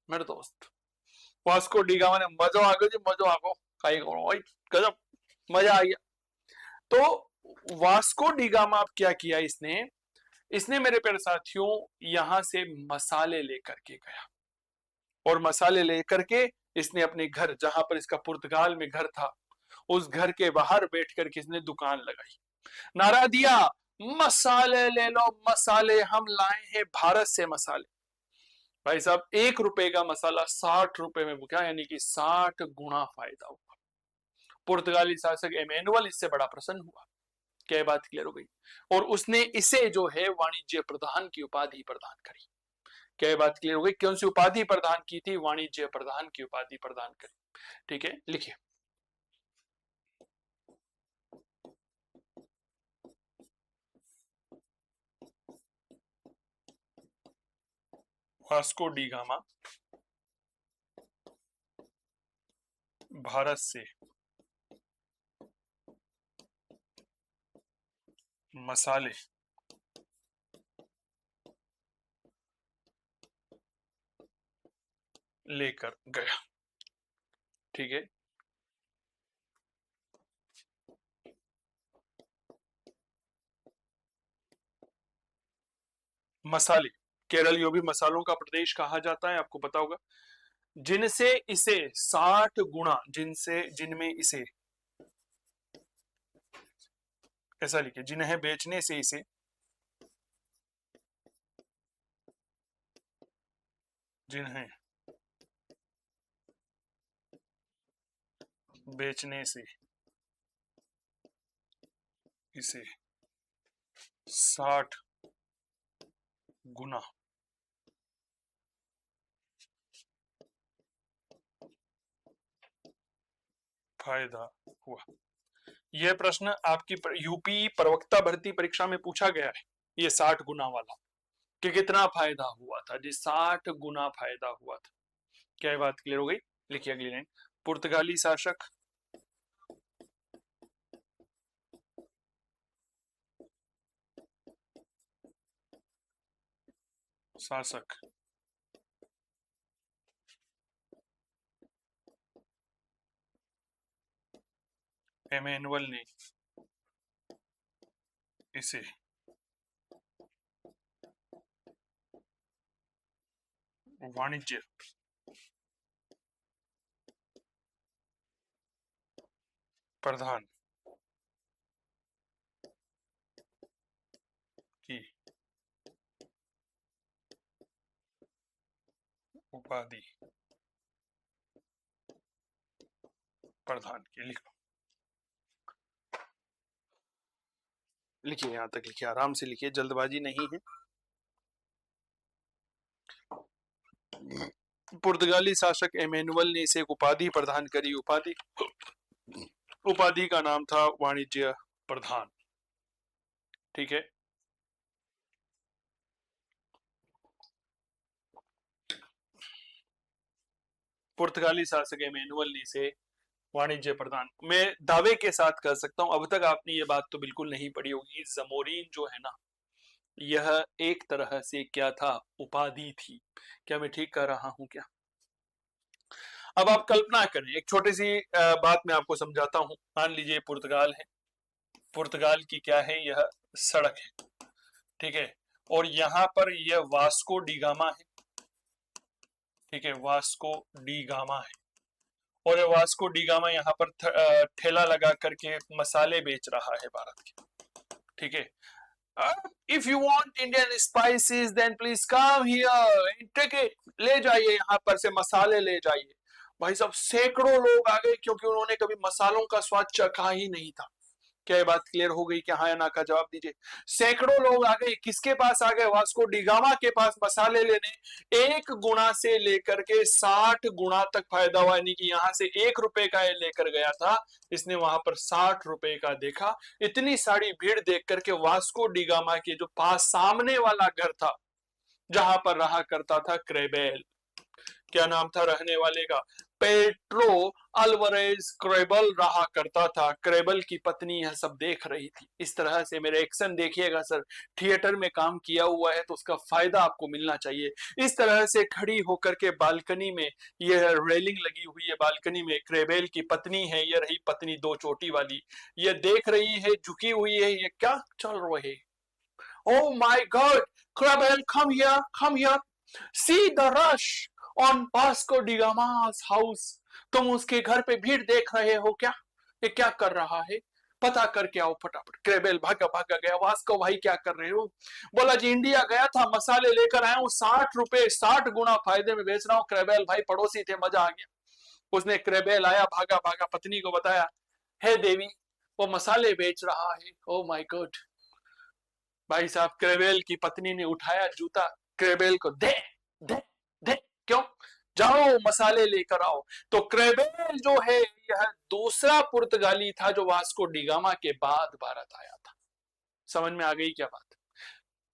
मेरे दोस्त। वास्को डी गामा ने मजो आ गयो जी, मजो आ गयो, खाई करो भाई, गजब मजा आ गया। तो वास्को डी गामा अब क्या किया इसने? इसने मेरे प्यारे साथियों यहां से मसाले लेकर के गया, और मसाले लेकर के इसने अपने घर, जहां पर इसका पुर्तगाल में घर था, उस घर के बाहर बैठ कर किसने दुकान लगाई, नारा दिया, मसाले ले लो मसाले, हम लाए हैं भारत से मसाले। भाई साहब 1 रुपए का मसाला 60 रुपए में बिका, यानी कि 60 गुना फायदा हुआ। पुर्तगाली शासक एमेनुअल इससे बड़ा प्रसन्न हुआ। क्या बात क्लियर हो गई? और उसने इसे जो है वाणिज्य प्रधान की उपाधि प्रदान करी। क्या बात क्लियर हो गई? कौन सी उपाधि प्रदान की थी? वाणिज्य प्रधान की उपाधि प्रदान करी। ठीक है, लिखिए। वास्को डी गामा भारत से मसाले लेकर गया। ठीक है, मसाले, केरल यो भी मसालों का प्रदेश कहा जाता है, आपको पता होगा। जिनसे इसे 60 गुना, जिनमें इसे, ऐसा लिखिए, जिन्हें बेचने से इसे, जिन्हें बेचने से इसे 60 गुना फायदा हुआ। यह प्रश्न आपकी यूपी प्रवक्ता भर्ती परीक्षा में पूछा गया है, ये 60 गुना वाला, कि कितना फायदा हुआ था जी? 60 गुना फायदा हुआ था। क्या बात क्लियर हो गई? लिखिए अगली लाइन। पुर्तगाली शासक शासक एमेनुअल ने इसे वाणिज्य प्रधान की उपाधि प्रधान की। लिखो, लिखिए, यहां तक लिखिए, आराम से लिखिए, जल्दबाजी नहीं है। पुर्तगाली शासक एमेनुअल ने इसे एक उपाधि प्रदान करी। उपाधि का नाम था वाणिज्य प्रधान। ठीक है, पुर्तगाली शासक एमेनुअल ने इसे वाणिज्य प्रधान, मैं दावे के साथ कह सकता हूं, अब तक आपने ये बात तो बिल्कुल नहीं पढ़ी होगी, जमोरीन जो है ना, यह एक तरह से क्या था? उपाधि थी। क्या मैं ठीक कह रहा हूं क्या? अब आप कल्पना करें, एक छोटी सी बात मैं आपको समझाता हूं। मान लीजिए पुर्तगाल है, पुर्तगाल की क्या है? यह सड़क है। ठीक है, और यहां पर यह वास्को डी गामा है। ठीक है, वास्को डी गामा है, और ये वास्को डी गामा यहाँ पर ठेला लगा करके मसाले बेच रहा है भारत के। ठीक है, if you want Indian spices then please come here and take it, ले जाइए, यहाँ पर से मसाले ले जाइए। भाई साहब सैकड़ों लोग आ गए, क्योंकि उन्होंने कभी मसालों का स्वाद चखा ही नहीं था। क्या ये बात क्लियर हो गई कि हाँ या ना का जवाब दीजिए। सैकड़ों लोग आ गए, किसके पास आ गए? वास्को डिगामा के पास मसाले लेने। 1 गुना से लेकर के 60 गुना तक फायदा हुआ, यानी कि यहां से 1 रुपए का ये लेकर गया था, इसने वहां पर 60 रुपए का देखा। इतनी सारी भीड़ देख करके वास्को डिगामा के जो पास सामने वाला घर था, जहां पर रहा करता था क्रेबेल, क्या नाम था रहने वाले का? पेट्रो अल्वारेज क्रेबल रहा करता था। क्रेबल की पत्नी यह सब देख रही थी। इस तरह से मेरे एक्शन देखिएगा सर, थिएटर में काम किया हुआ है तो उसका फायदा आपको मिलना चाहिए। इस तरह से खड़ी होकर के बालकनी में, यह रेलिंग लगी हुई है बालकनी में, क्रेबेल की पत्नी है, ये रही पत्नी दो चोटी वाली, ये देख रही है, झुकी हुई है, ये क्या चल रहे? Oh my God, Crabel, come here, see the rush on Vasco da Gama's house. तुम उसके घर पे भीड़ देख रहे हो क्या? ये क्या कर रहा है? पता करके आओ फटाफट। क्रेबेल भागा भागा गया। वास्को भाई क्या कर रहे हो? बोला जी इंडिया गया था, मसाले लेकर आया हूँ, 60 रुपए 60 गुना फायदे में बेच रहा हूँ। क्रेबेल भाई पड़ोसी थे, मजा आ गया। उसने क्रेबेल आया भागा भागा पत्नी को बताया, हे देवी वो मसाले बेच रहा है। Oh my God. भाई साहब क्रेबेल की पत्नी ने उठाया जूता, क्रेबेल को दे दे दे, क्यों? जाओ मसाले लेकर आओ। तो क्रेबेल जो है यह दूसरा पुर्तगाली था जो वास्को डिगामा के बाद भारत आया था। समझ में आ गई क्या बात?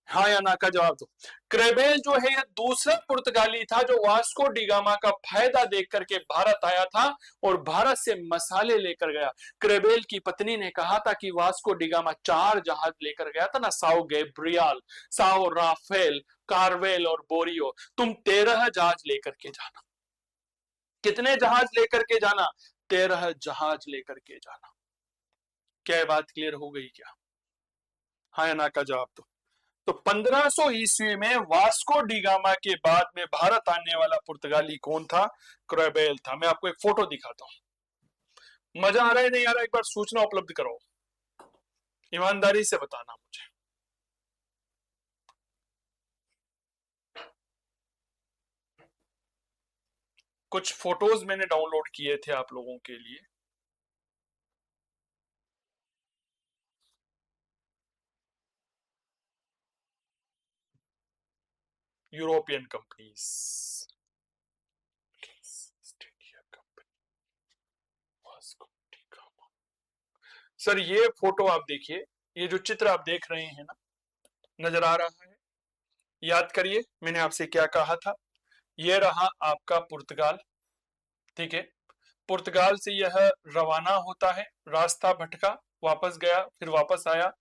हाँ या ना का जवाब दो। क्रेबेल जो है यह दूसरा पुर्तगाली था जो वास्को डिगामा का फायदा देख करके भारत आया था और भारत से मसाले लेकर गया। क्रेबेल की पत्नी ने कहा था कि वास्को डिगामा 4 जहाज लेकर गया था ना, साओ गैब्रियल, साओ राफेल, कार्वेल और बोरियो, तुम 13 जहाज लेकर के जाना। कितने जहाज लेकर के जाना? 13 जहाज लेकर के जाना। क्या बात क्लियर हो गई क्या? हाँ या ना का जवाब दो। तो 1500 ईस्वी में वास्को डिगामा के बाद में भारत आने वाला पुर्तगाली कौन था? क्रेबेल था। मैं आपको एक फोटो दिखाता हूं। मजा आ रहा है नहीं आ रहा? एक बार सूचना उपलब्ध करो, ईमानदारी से बताना मुझे। कुछ फोटोज मैंने डाउनलोड किए थे आप लोगों के लिए। यूरोपियन कंपनीज, सर ये फोटो आप देखिए, ये जो चित्र आप देख रहे हैं ना, नजर आ रहा है? याद करिए मैंने आपसे क्या कहा था। ये रहा आपका पुर्तगाल, ठीक है? पुर्तगाल से यह रवाना होता है, रास्ता भटका, वापस गया, फिर वापस आया,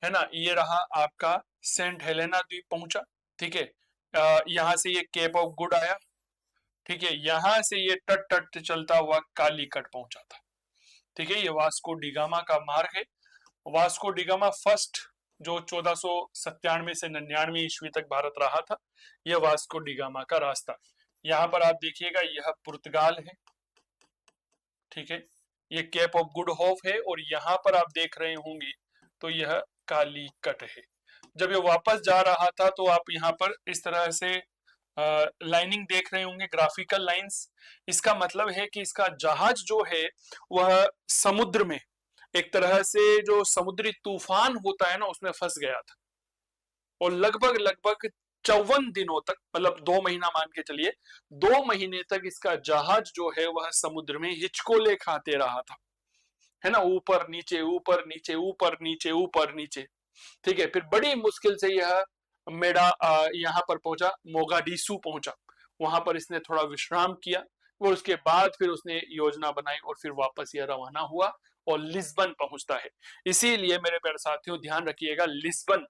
है ना? ये रहा आपका सेंट हेलेना द्वीप पहुंचा, ठीक है? यहां से ये केप ऑफ गुड आया, ठीक है? यहां से ये टट टट चलता हुआ कालीकट पहुंचा था, ठीक है? ये वास्को डिगामा का मार्ग है। वास्को डिगामा फर्स्ट जो 1497 से 99 ईस्वी तक भारत रहा था, यह वास्को डिगामा का रास्ता। यहां पर आप देखिएगा यह पुर्तगाल है, ठीक है? ये केप ऑफ गुड होप है और यहां पर आप देख रहे होंगे तो यह कालीकट है। जब ये वापस जा रहा था तो आप यहाँ पर इस तरह से लाइनिंग देख रहे होंगे, ग्राफिकल लाइंस। इसका मतलब है कि इसका जहाज जो है वह समुद्र में, एक तरह से जो समुद्री तूफान होता है ना, उसमें फंस गया था और लगभग लगभग 54 दिनों तक, मतलब 2 महीना मान के चलिए, 2 महीने तक इसका जहाज जो है वह समुद्र में हिचकोले खाते रहा था, है ना? ऊपर नीचे ऊपर नीचे ऊपर नीचे ऊपर नीचे, ठीक है? फिर बड़ी मुश्किल से यह मेडा यहाँ पर पहुंचा, मोगाडिशु पहुंचा। वहां पर इसने थोड़ा विश्राम किया और उसके बाद फिर उसने योजना बनाई और फिर वापस यह रवाना हुआ और लिस्बन पहुंचता है। इसीलिए मेरे प्यारे साथियों ध्यान रखिएगा, लिस्बन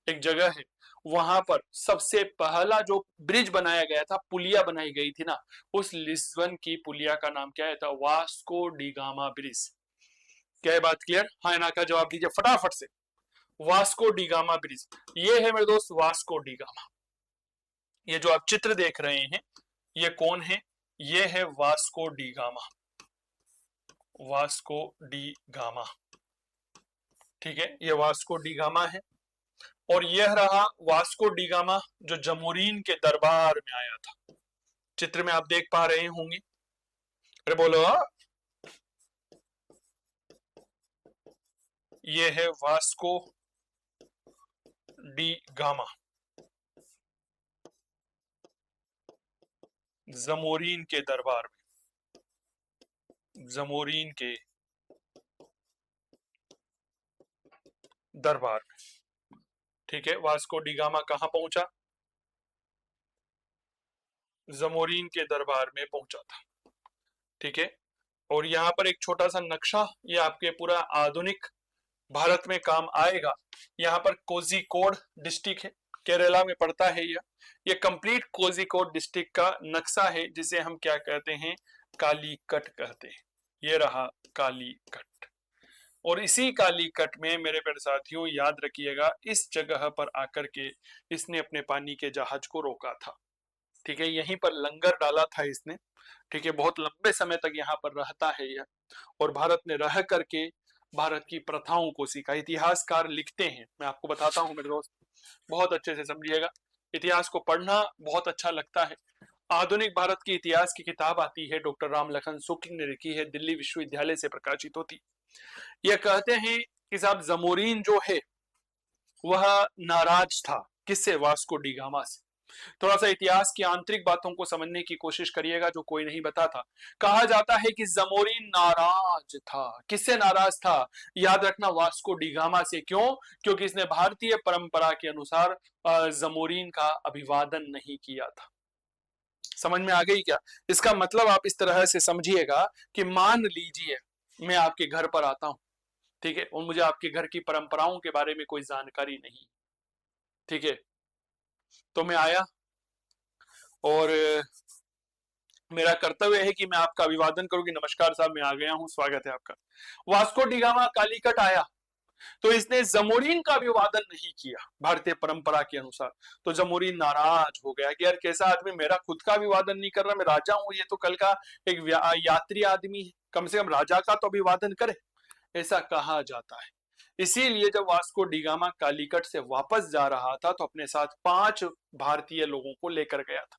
एक जगह है, वहां पर सबसे पहला जो ब्रिज बनाया गया था, पुलिया बनाई गई थी ना, उस लिस्बन की पुलिया का नाम क्या था? Vasco da Gama bridge. क्या है बात क्लियर? हाँ ना का जवाब दीजिए फटाफट से। वास्को डिगामा ब्रिज, ये है मेरे दोस्त वास्को डिगामा। ये जो आप चित्र देख रहे हैं ये कौन है? ये है वास्को डिगामा, वास्को डिगामा, ठीक है? ये वास्को डिगामा है और यह रहा वास्को डिगामा जो जमोरीन के दरबार में आया था। चित्र में आप देख पा रहे होंगे, अरे बोलो। ये है वास्को डी गामा, जमोरीन के दरबार में, जमोरीन के दरबार में। ठीक है, वास्को डी गामा कहां पहुंचा? जमोरीन के दरबार में पहुंचा था। ठीक है, और यहाँ पर एक छोटा सा नक्शा, ये आपके पूरा आधुनिक भारत में काम आएगा। यहाँ पर कोझिकोड डिस्ट्रिक्ट है, केरला में पड़ता है। ये कंप्लीट कोझिकोड डिस्ट्रिक्ट का नक्शा है, जिसे हम क्या कहते हैं? कालीकट कहते हैं। ये रहा कालीकट, और इसी कालीकट में मेरे प्यारे साथियों याद रखिएगा, इस जगह पर आकर के इसने अपने पानी के जहाज को रोका था। ठीक है, यहीं पर लंगर डाला था इसने। ठीक है, बहुत लंबे समय तक यहाँ पर रहता है यह, और भारत ने रह करके भारत की प्रथाओं को सीखा। इतिहासकार लिखते हैं, मैं आपको बताता हूं मेरे दोस्त, बहुत अच्छे से समझिएगा। इतिहास को पढ़ना बहुत अच्छा लगता है। आधुनिक भारत की इतिहास की किताब आती है, डॉक्टर रामलखन शुक्ल ने लिखी है, दिल्ली विश्वविद्यालय से प्रकाशित होती। यह कहते हैं कि साहब जमोरीन जो है वह नाराज था। किससे? वास्को डी गामा से। थोड़ा सा इतिहास की आंतरिक बातों को समझने की कोशिश करिएगा, जो कोई नहीं बताता। कहा जाता है कि जमोरीन नाराज था। किससे नाराज था? याद रखना, वास्को डी गामा से। क्यों? क्योंकि इसने भारतीय परंपरा के अनुसार जमोरीन का अभिवादन नहीं किया था। समझ में आ गई क्या? इसका मतलब आप इस तरह से समझिएगा कि मान लीजिए मैं आपके घर पर आता हूं, ठीक है, और मुझे आपके घर की परंपराओं के बारे में कोई जानकारी नहीं। ठीक है, तो मैं आया और मेरा कर्तव्य है कि मैं आपका अभिवादन करूं कि नमस्कार साहब, मैं आ गया हूं, स्वागत है आपका। वास्को डी गामा कालीकट आया, तो इसने जमोरीन का अभिवादन नहीं किया भारतीय परंपरा के अनुसार। तो जमोरीन नाराज हो गया कि यार कैसा आदमी, मेरा खुद का अभिवादन नहीं कर रहा, मैं राजा हूं, ये तो कल का एक यात्री आदमी है, कम से कम राजा का तो अभिवादन करे, ऐसा कहा जाता है। इसीलिए जब वास्को डी गामा कालीकट से वापस जा रहा था, तो अपने साथ 5 भारतीय लोगों को लेकर गया था।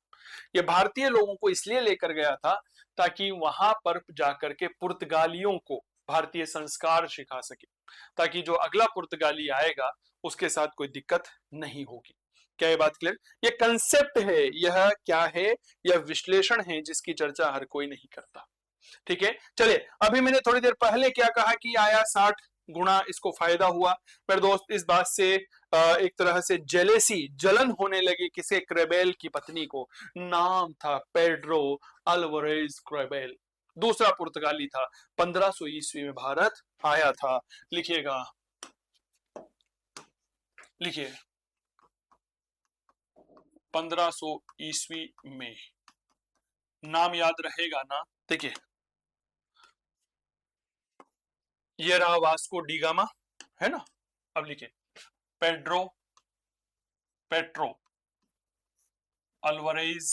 ये भारतीय लोगों को इसलिए लेकर गया था ताकि वहां पर जाकर के पुर्तगालियों को भारतीय संस्कार सिखा सके, ताकि जो अगला पुर्तगाली आएगा उसके साथ कोई दिक्कत नहीं होगी। क्या ये बात क्लियर? ये कंसेप्ट है, यह क्या है? यह विश्लेषण है जिसकी चर्चा हर कोई नहीं करता। ठीक है, चलिए, अभी मैंने थोड़ी देर पहले क्या कहा कि आया 60 गुणा इसको फायदा हुआ। मेरे दोस्त, इस बात से एक तरह से जेलेसी, जलन होने लगी किसे? क्रेबेल की पत्नी को। नाम था पेड्रो अल्वारेज क्रेबेल, दूसरा पुर्तगाली था। 1500 ईस्वी में भारत आया था। लिखिएगा, लिखिए 1500 ईस्वी में। नाम याद रहेगा ना? देखिए, ये रहा वास्को डी गामा, है ना? अब लिखिए पेड्रो पेट्रो अल्वारेज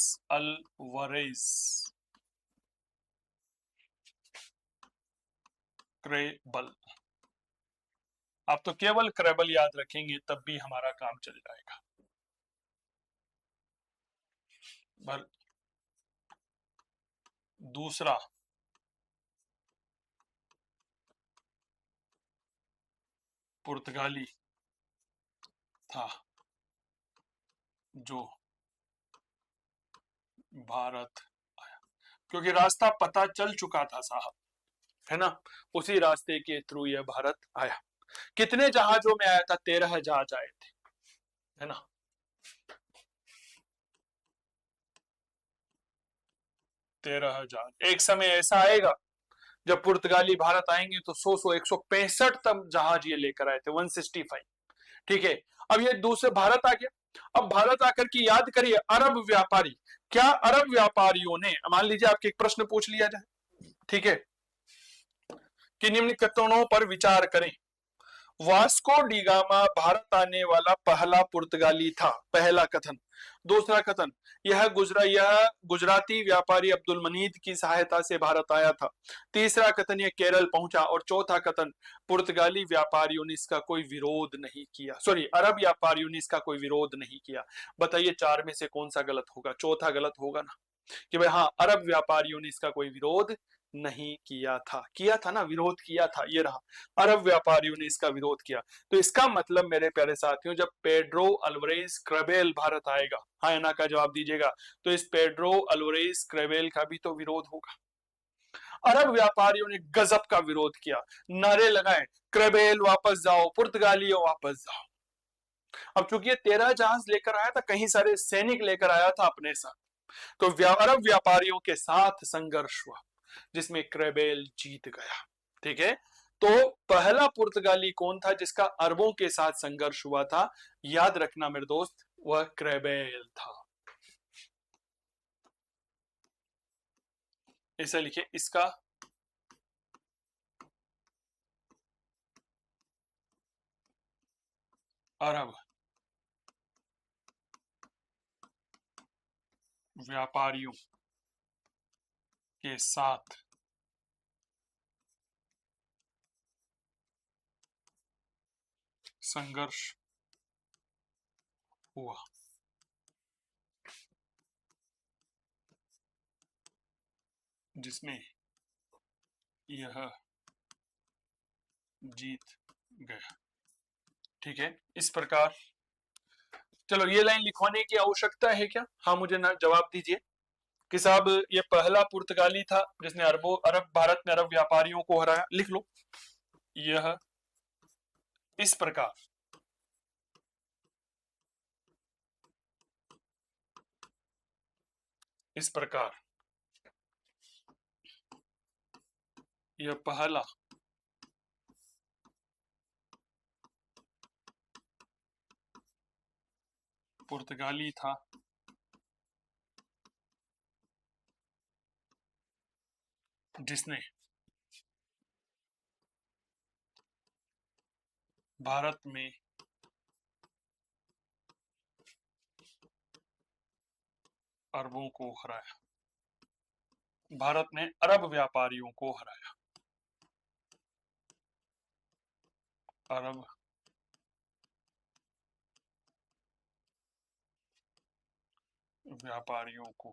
क्रेबल। आप तो केवल क्रेबल याद रखेंगे तब भी हमारा काम चल जाएगा। दूसरा पुर्तगाली था जो भारत आया, क्योंकि रास्ता पता चल चुका था साहब, है ना? उसी रास्ते के थ्रू यह भारत आया। कितने जहाजों में आया था? 13 जहाज आए थे, है ना? 13 जहाज। एक समय ऐसा आएगा जब पुर्तगाली भारत आएंगे तो 165 तक जहाज ये लेकर आए थे, 165। ठीक है, अब ये दूसरे भारत आ गया। अब भारत आकर के याद करिए, अरब व्यापारी, क्या अरब व्यापारियों ने, मान लीजिए आपके एक प्रश्न पूछ लिया जाए, ठीक है, कि निम्न कथनों पर विचार करें। वास्को डी गामा भारत आने वाला पहला पुर्तगाली था, पहला कथन। दूसरा कथन, यह गुजराती व्यापारी अब्दुल मनीद की सहायता से भारत आया था। तीसरा कथन, यह केरल पहुंचा। और चौथा कथन, पुर्तगाली व्यापारियों ने इसका कोई विरोध नहीं किया, सॉरी, अरब व्यापारियों ने इसका कोई विरोध नहीं किया। बताइए 4 में से कौन सा गलत होगा? चौथा गलत होगा ना, कि भाई हाँ, अरब व्यापारियों ने इसका कोई विरोध नहीं किया था ना, विरोध किया था, ये रहा, अरब व्यापारियों ने इसका विरोध किया। तो इसका मतलब मेरे प्यारे साथियों, जब पेड्रो अल्वारेज क्रेबेल भारत आएगा, हाँ या ना का जवाब दीजिएगा, तो इस पेड्रो अल्वारेज क्रेबेल का भी तो विरोध होगा। अरब व्यापारियों ने गजब का विरोध किया, नारे लगाए, क्रेबेल वापस जाओ, पुर्तगालियों वापस जाओ। अब चूंकि ये 13 जहाज लेकर आया था, कहीं सारे सैनिक लेकर आया था अपने साथ, तो अरब व्यापारियों के साथ संघर्ष हुआ जिसमें क्रेबेल जीत गया। ठीक है, तो पहला पुर्तगाली कौन था जिसका अरबों के साथ संघर्ष हुआ था? याद रखना मेरे दोस्त, वह क्रेबेल था। इसे लिखिए, इसका अरब व्यापारियों के साथ संघर्ष हुआ। जिसमें यह जीत गया। ठीक है, इस प्रकार। चलो, ये लाइन लिखवाने की आवश्यकता है क्या? हाँ, मुझे ना जवाब दीजिए कि साहब ये पहला पुर्तगाली था जिसने भारत में अरब व्यापारियों को हराया। लिख लो, यह इस प्रकार यह पहला पुर्तगाली था जिसने भारत में अरबों को हराया, भारत ने अरब व्यापारियों को हराया, अरब व्यापारियों को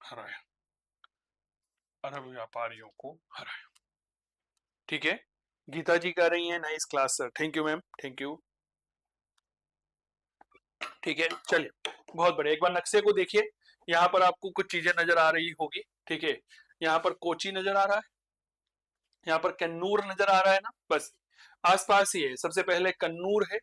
हराया, अरब व्यापारियों को हराया। ठीक है, गीता जी कह रही हैं nice class sir, thank you ma'am, thank you. ठीक है, चलिए, बहुत बढ़िया। एक बार नक्शे को देखिए, यहाँ पर आपको कुछ चीजें नजर आ रही होगी। ठीक है, यहाँ पर कोची नजर आ रहा है, यहाँ पर कन्नूर नजर आ रहा है ना, बस आसपास ही है। सबसे पहले कन्नूर है,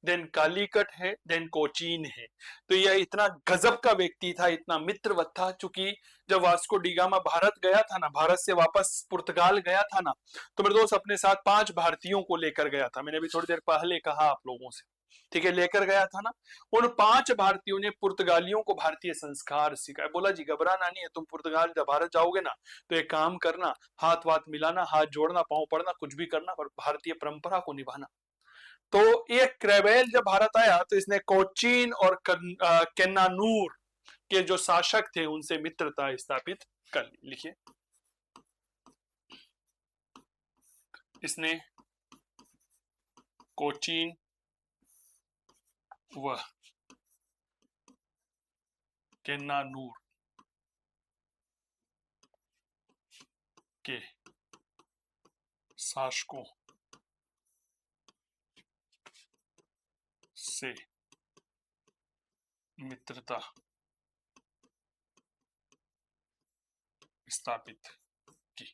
देन कालीकट है, देन कोचीन है। तो यह इतना गजब का व्यक्ति था, इतना मित्रवत था, चूंकि जब वास्को डिगामा भारत गया था ना, भारत से वापस पुर्तगाल गया था ना, तो मेरे दोस्त अपने साथ 5 भारतीयों को लेकर गया था। मैंने अभी थोड़ी देर पहले कहा आप लोगों से, ठीक है, लेकर गया था ना। उन 5 भारतीयों ने पुर्तगालियों को भारतीय संस्कार सिखाया। बोला जी घबराना नहीं है, तुम पुर्तगाल जब भारत जाओगे ना, तो एक काम करना, हाथ वाथ मिलाना, हाथ जोड़ना, पांव पड़ना, कुछ भी करना, पर भारतीय परंपरा को निभाना। तो ये क्रेबेल जब भारत आया तो इसने कोचीन और केन्नानूर के जो शासक थे उनसे मित्रता स्थापित कर ली। लिखिए, इसने कोचीन व केन्नानूर के शासकों से मित्रता स्थापित की।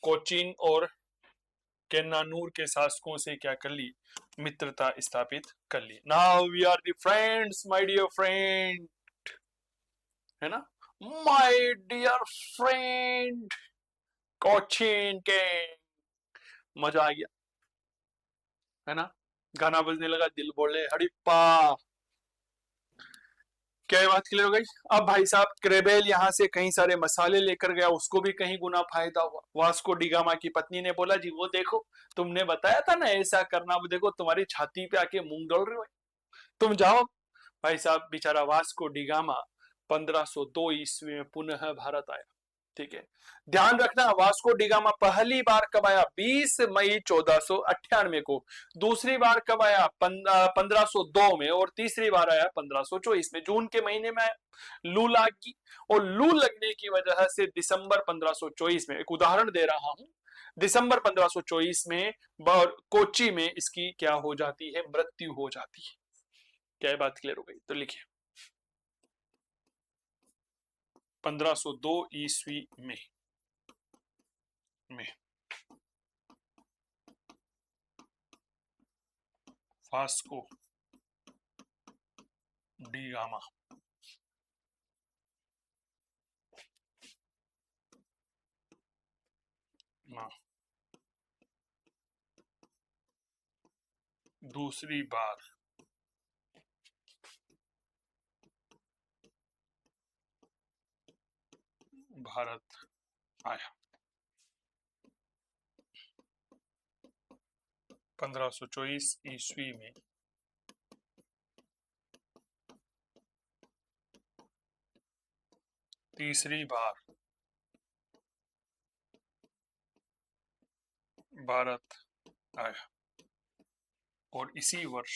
कोचीन और केन्नानूर के शासकों से क्या कर ली? मित्रता स्थापित कर ली। Now we are the friends, my dear friend, है ना, माय डियर फ्रेंड कोचीन के। मजा आ गया, है ना, गाना बजने लगा, दिल बोले हड़प्पा। क्या बात क्लियर हो गई? अब भाई साहब क्रेबेल यहाँ से कई सारे मसाले लेकर गया, उसको भी कहीं गुना फायदा हुआ। वास्को डिगामा की पत्नी ने बोला जी वो देखो, तुमने बताया था ना ऐसा करना, वो देखो तुम्हारी छाती पे आके मूंग डोल रहे हो, तुम जाओ। भाई साहब बेचारा वास्को डिगामा 1502 ईस्वी में पुनः भारत आया। ठीक है, ध्यान रखना वास्को डिगामा पहली बार कब आया? 20 मई 1498 को। दूसरी बार कब आया? 1502 में। और तीसरी बार आया 1524 में। जून के महीने में आया। लू लगी, और लू लगने की वजह से दिसंबर 1524 में, एक उदाहरण दे रहा हूं, दिसंबर 1524 में कोच्चि में इसकी क्या हो जाती है? मृत्यु हो जाती है। क्या बात क्लियर हो गई? तो लिखिए 1502 ईस्वी में वास्को डी गामा दूसरी बार भारत आया 1524 ईस्वी में। तीसरी बार भारत आया, और इसी वर्ष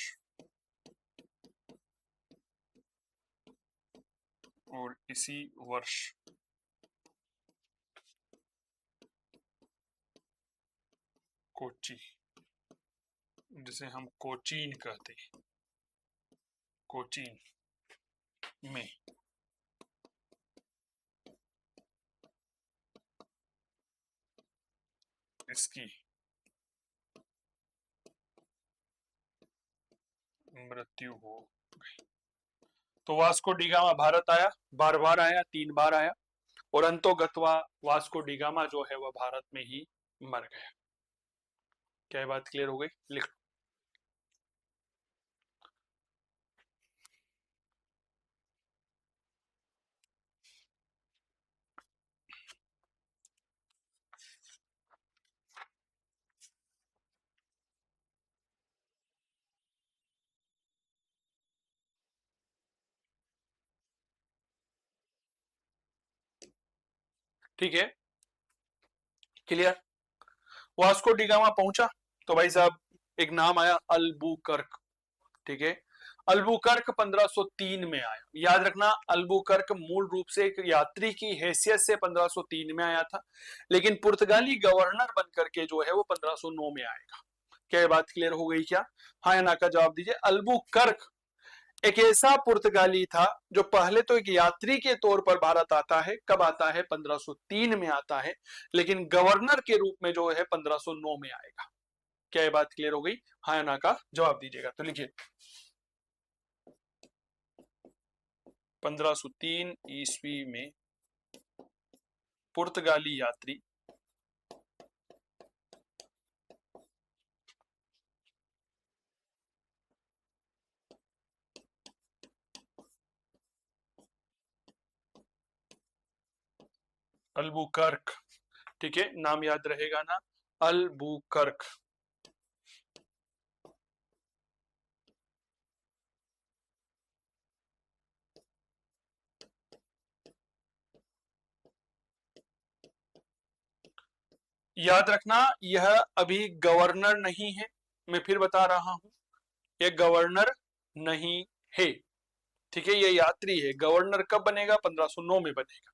कोच्चि, जिसे हम कोचीन कहते हैं, कोचीन में इसकी मृत्यु हो गई। तो वास्को डिगामा भारत आया, बार बार आया, 3 बार आया, और अंतोगत्वा वास्को डिगामा जो है वह भारत में ही मर गया। क्या बात क्लियर हो गई? लिख। ठीक है, क्लियर। वास्को डिगामा पहुंचा तो भाई साहब एक नाम आया, अल्बुकर्क। ठीक है, अल्बुकर्क 1503 में आया। याद रखना, अल्बुकर्क मूल रूप से एक यात्री की हैसियत से 1503 में आया था, लेकिन पुर्तगाली गवर्नर बनकर के जो है वो 1509 में आएगा। क्या ये बात क्लियर हो गई क्या? हाँ या ना का जवाब दीजिए। अल्बुकर्क एक ऐसा पुर्तगाली था जो पहले तो एक यात्री के तौर पर भारत आता है। कब आता है? 1503 में आता है, लेकिन गवर्नर के रूप में जो है 1509 में आएगा। क्या ये बात क्लियर हो गई? हाँ या ना का जवाब दीजिएगा। तो लिखिए 1503 ईस्वी में पुर्तगाली यात्री अल्बुकर्क, ठीक है, नाम याद रहेगा ना, अल्बुकर्क, याद रखना यह अभी गवर्नर नहीं है। मैं फिर बता रहा हूं, यह गवर्नर नहीं है। ठीक है, ये यात्री है। गवर्नर कब बनेगा? 1509 में बनेगा।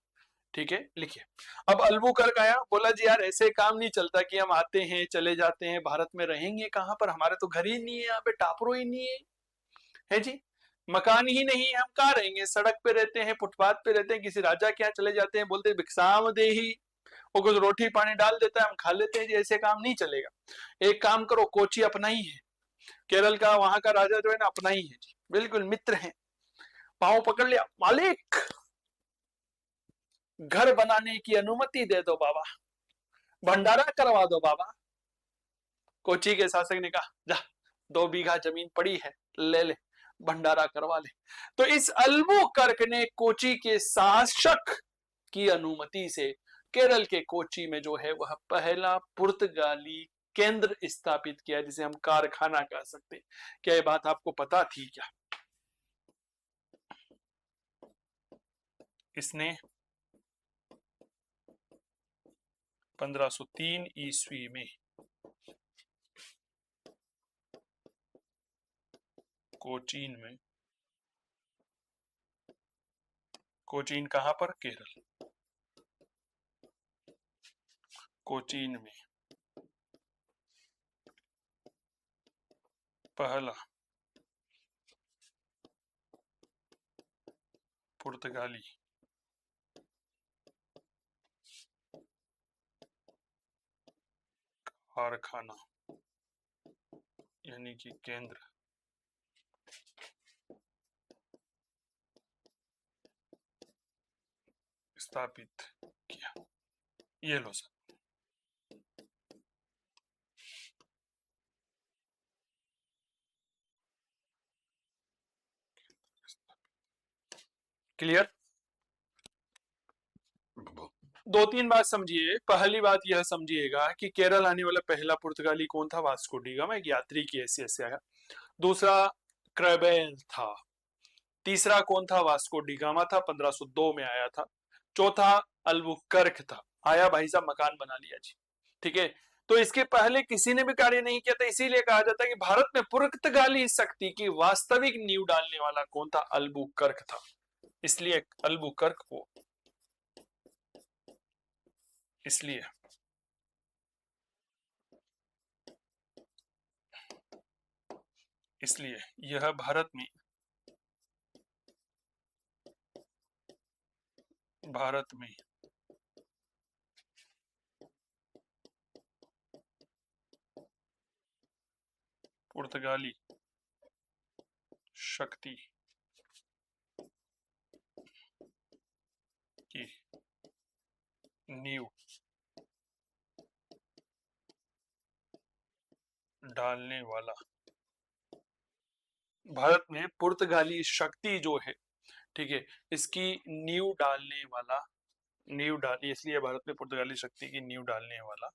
ठीक है, लिखिए। अब अल्बुकर्क आया, बोला जी यार ऐसे काम नहीं चलता कि हम आते हैं चले जाते हैं, भारत में रहेंगे कहां पर? हमारे तो घर ही नहीं है, यहाँ पे टापरो ही नहीं है जी, मकान ही नहीं है, हम कहाँ रहेंगे? सड़क पे रहते हैं, फुटपाथ पे रहते हैं, किसी राजा के यहाँ चले जाते हैं, बोलते भिक्षाम दे ही, वो कुछ रोटी पानी डाल देता है, हम खा लेते हैं जी। ऐसे काम नहीं चलेगा। एक काम करो, कोची अपना ही है, केरल का वहां का राजा जो है ना अपना ही है जी, बिल्कुल मित्र है। पाँव पकड़ लिया, मालिक घर बनाने की अनुमति दे दो बाबा, भंडारा करवा दो बाबा। कोची के शासक ने कहा जा, 2 बीघा जमीन पड़ी है, ले ले, भंडारा करवा ले। तो इस अल्बुकर्क ने कोची के शासक की अनुमति से केरल के कोची में जो है वह पहला पुर्तगाली केंद्र स्थापित किया, जिसे हम कारखाना कह सकते हैं। क्या ये बात आपको पता थी क्या? इसने 1503 ईस्वी में कोचीन में, कोचीन कहां पर? केरल। कोचीन में पहला पुर्तगाली कारखाना यानी कि केंद्र स्थापित किया। ये लो सर। क्लियर? दो तीन बात समझिए। पहली बात यह समझिएगा कि केरल आने वाला पहला पुर्तगाली कौन था? वास्को डी गामा, एक यात्री की हैसियत से आया। दूसरा क्रेबेल था। तीसरा कौन था? वास्को डी गामा था, 1502 में आया था। चौथा अल्बुकर्क था, आया भाई साहब मकान बना लिया जी। ठीक है, तो इसके पहले किसी ने भी कार्य नहीं किया था, इसीलिए कहा जाता है कि भारत में पुर्तगाली शक्ति की वास्तविक नींव डालने वाला कौन था? अल्बुकर्क था। इसलिए अल्बुकर्क को, इसलिए यह भारत में पुर्तगाली शक्ति की नींव डालने वाला, भारत में पुर्तगाली शक्ति जो है, ठीक है, इसकी नींव डालने वाला, इसलिए भारत में पुर्तगाली शक्ति की नींव डालने वाला,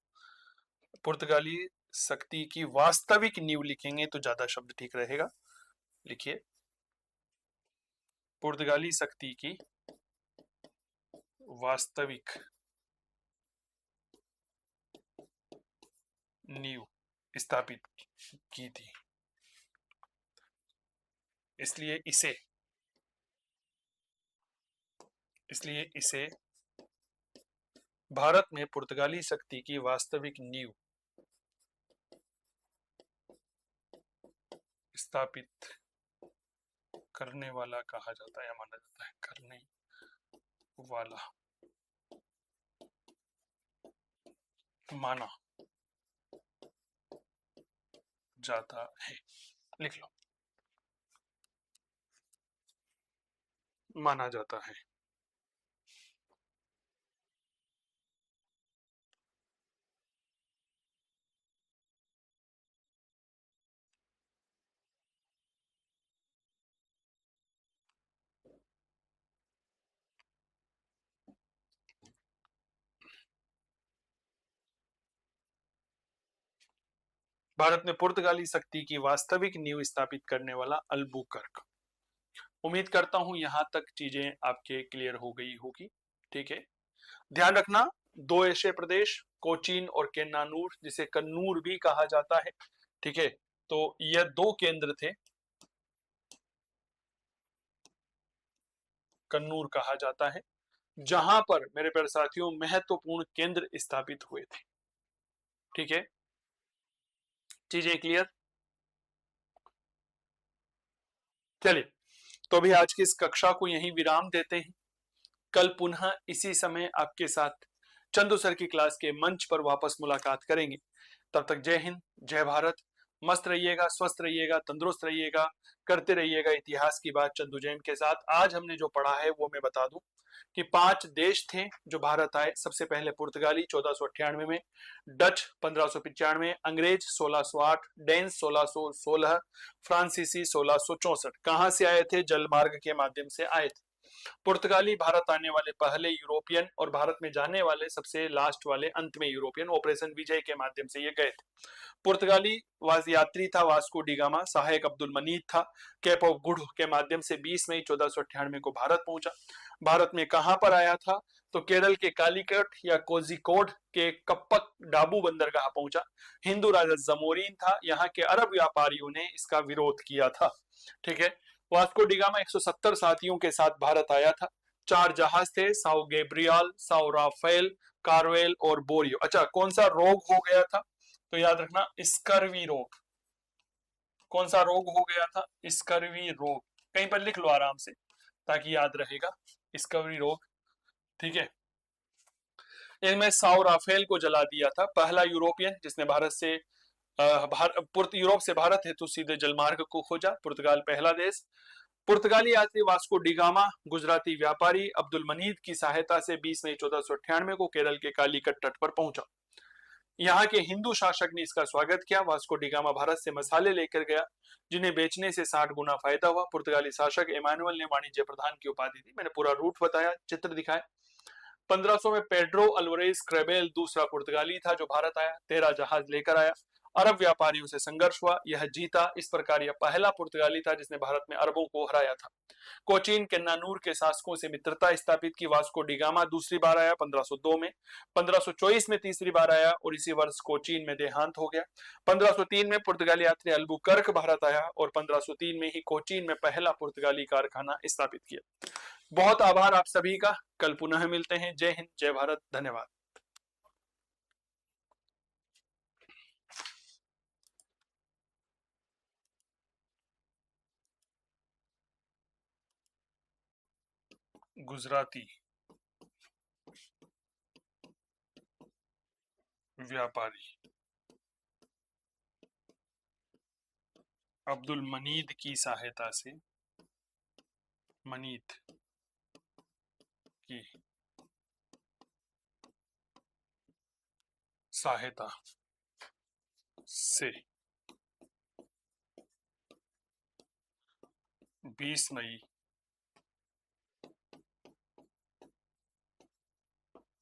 पुर्तगाली शक्ति की वास्तविक नींव लिखेंगे तो ज्यादा शब्द ठीक रहेगा। लिखिए, पुर्तगाली शक्ति की वास्तविक नींव स्थापित की थी। इसलिए इसे भारत में पुर्तगाली शक्ति की वास्तविक नींव स्थापित करने वाला कहा जाता है, माना जाता है। करने वाला माना जाता है। लिख लो, माना जाता है। भारत में पुर्तगाली शक्ति की वास्तविक नींव स्थापित करने वाला अल्बुकर्क। उम्मीद करता हूं यहां तक चीजें आपके क्लियर हो गई होगी। ठीक है, ध्यान रखना, दो ऐसे प्रदेश कोचीन और केन्नानूर, जिसे कन्नूर भी कहा जाता है। ठीक है, तो यह दो केंद्र थे, कन्नूर कहा जाता है, जहां पर मेरे प्यारे साथियों महत्वपूर्ण केंद्र स्थापित हुए थे। ठीक है, चीजें क्लियर? चलिए, तो अभी आज की इस कक्षा को यहीं विराम देते हैं। कल पुनः इसी समय आपके साथ चंदू सर की क्लास के मंच पर वापस मुलाकात करेंगे। तब तक जय हिंद, जय भारत। मस्त रहिएगा, स्वस्थ रहिएगा, तंदुरुस्त रहिएगा, करते रहिएगा इतिहास की बात चंदू जैन के साथ। आज हमने जो पढ़ा है वो मैं बता दूं कि 5 देश थे जो भारत आए। सबसे पहले पुर्तगाली 1498 में, डच 1595, अंग्रेज 1608, डेन्स 1616, फ्रांसीसी 1664। कहां से आए थे? जलमार्ग के माध्यम से आए थे। पुर्तगाली भारत आने वाले पहले यूरोपियन और भारत में जाने वाले सबसे लास्ट वाले अंत में यूरोपियन, ऑपरेशन विजय के माध्यम से ये गए थे। पुर्तगाली यात्री था वास्को डी गामा, सहायक अब्दुल मनीद था। केप ऑफ गुड के माध्यम से 20 मई 1498 को भारत पहुंचा। भारत में कहां पर आया था? तो केरल के कालीकट या कोझिकोड के कप्पक डाबू बंदरगाह पहुंचा। हिंदू राजा जमोरीन था, यहाँ के अरब व्यापारियों ने इसका विरोध किया था। ठीक है, वास्को डिगामा 170 साथियों के साथ भारत आया था। 4 जहाज थे, साउ गैब्रियल, साउ राफेल, कार्वेल और बोरियो। अच्छा, कौन सा रोग हो गया था? तो याद रखना, स्कर्वी रोग। कौन सा रोग हो गया था? स्कर्वी रोग। कहीं पर लिख लो आराम से ताकि याद रहेगा, स्कर्वी रोग। ठीक है, इनमें साउ राफेल को जला दिया था, पहला यूरोपियन जिसने भारत से यूरोप से भारत हेतु सीधे जलमार्ग को खोजा, पुर्तगाल पहला देश। पुर्तगाली यात्री वास्को डिगामा गुजराती व्यापारी अब्दुल मनीद की सहायता से 20 मई 1498 को केरल के कालीकट तट पर पहुंचा। यहाँ के हिंदू शासक ने इसका स्वागत किया। वास्को डिगामा भारत से मसाले लेकर गया, जिन्हें बेचने से 60 गुना फायदा हुआ। पुर्तगाली शासक इमानुएल ने वाणिज्य प्रधान की उपाधि दी। मैंने पूरा रूट बताया, चित्र दिखाया। 1500 में पेड्रो अल्वारेज क्रेबेल दूसरा पुर्तगाली था जो भारत आया, 13 जहाज लेकर आया। अरब व्यापारियों से संघर्ष हुआ, यह जीता। इस प्रकार यह पहला पुर्तगाली था जिसने भारत में अरबों को हराया था। कोचीन के नानूर के शासकों से मित्रता स्थापित की। वास्को डिगामा दूसरी बार आया 1502 में, 1524 में तीसरी बार आया और इसी वर्ष कोचीन में देहांत हो गया। 1503 में पुर्तगाली यात्री अल्बुकर्क भारत आया और 1503 में ही कोचीन में पहला पुर्तगाली कारखाना स्थापित किया। बहुत आभार आप सभी का, कल पुनः मिलते हैं। जय हिंद, जय भारत, धन्यवाद। गुजराती व्यापारी अब्दुल मनीद की सहायता से, मनीद की सहायता से 20 मई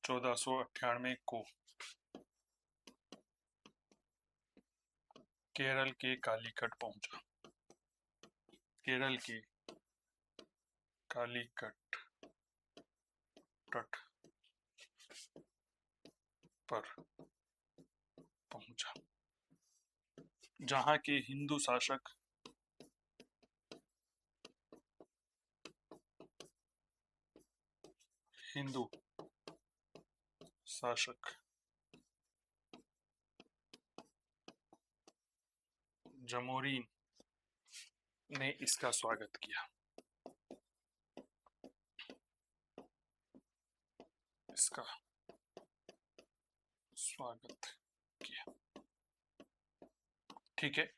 1498 को केरल के कालीकट पहुंचा। केरल के कालीकट तट पर पहुंचा, जहां के हिंदू शासक जमोरीन ने इसका स्वागत किया। इसका स्वागत किया। ठीक है,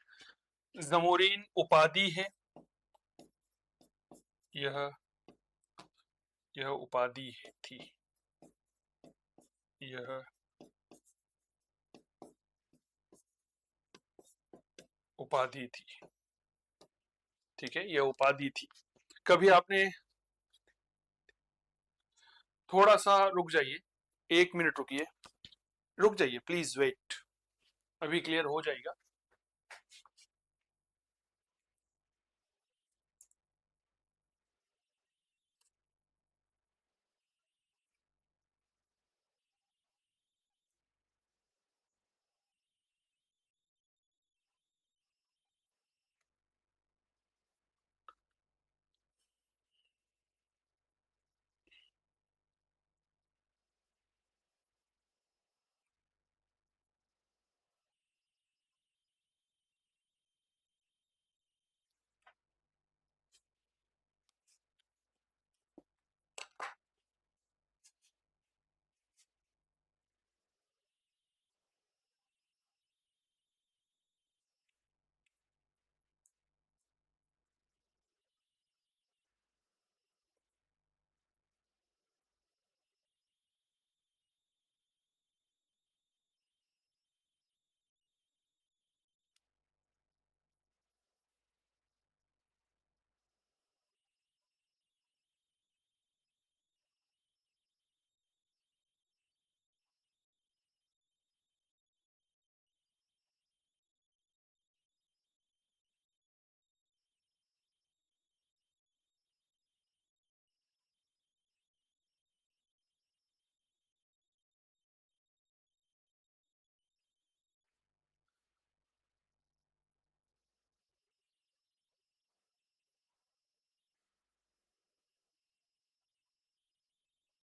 जमोरीन उपाधि है, यह उपाधि थी, यह उपाधि थी। ठीक है, यह उपाधि थी। कभी आपने, थोड़ा सा रुक जाइए, 1 मिनट रुकिए, रुक जाइए प्लीज, वेट, अभी क्लियर हो जाएगा।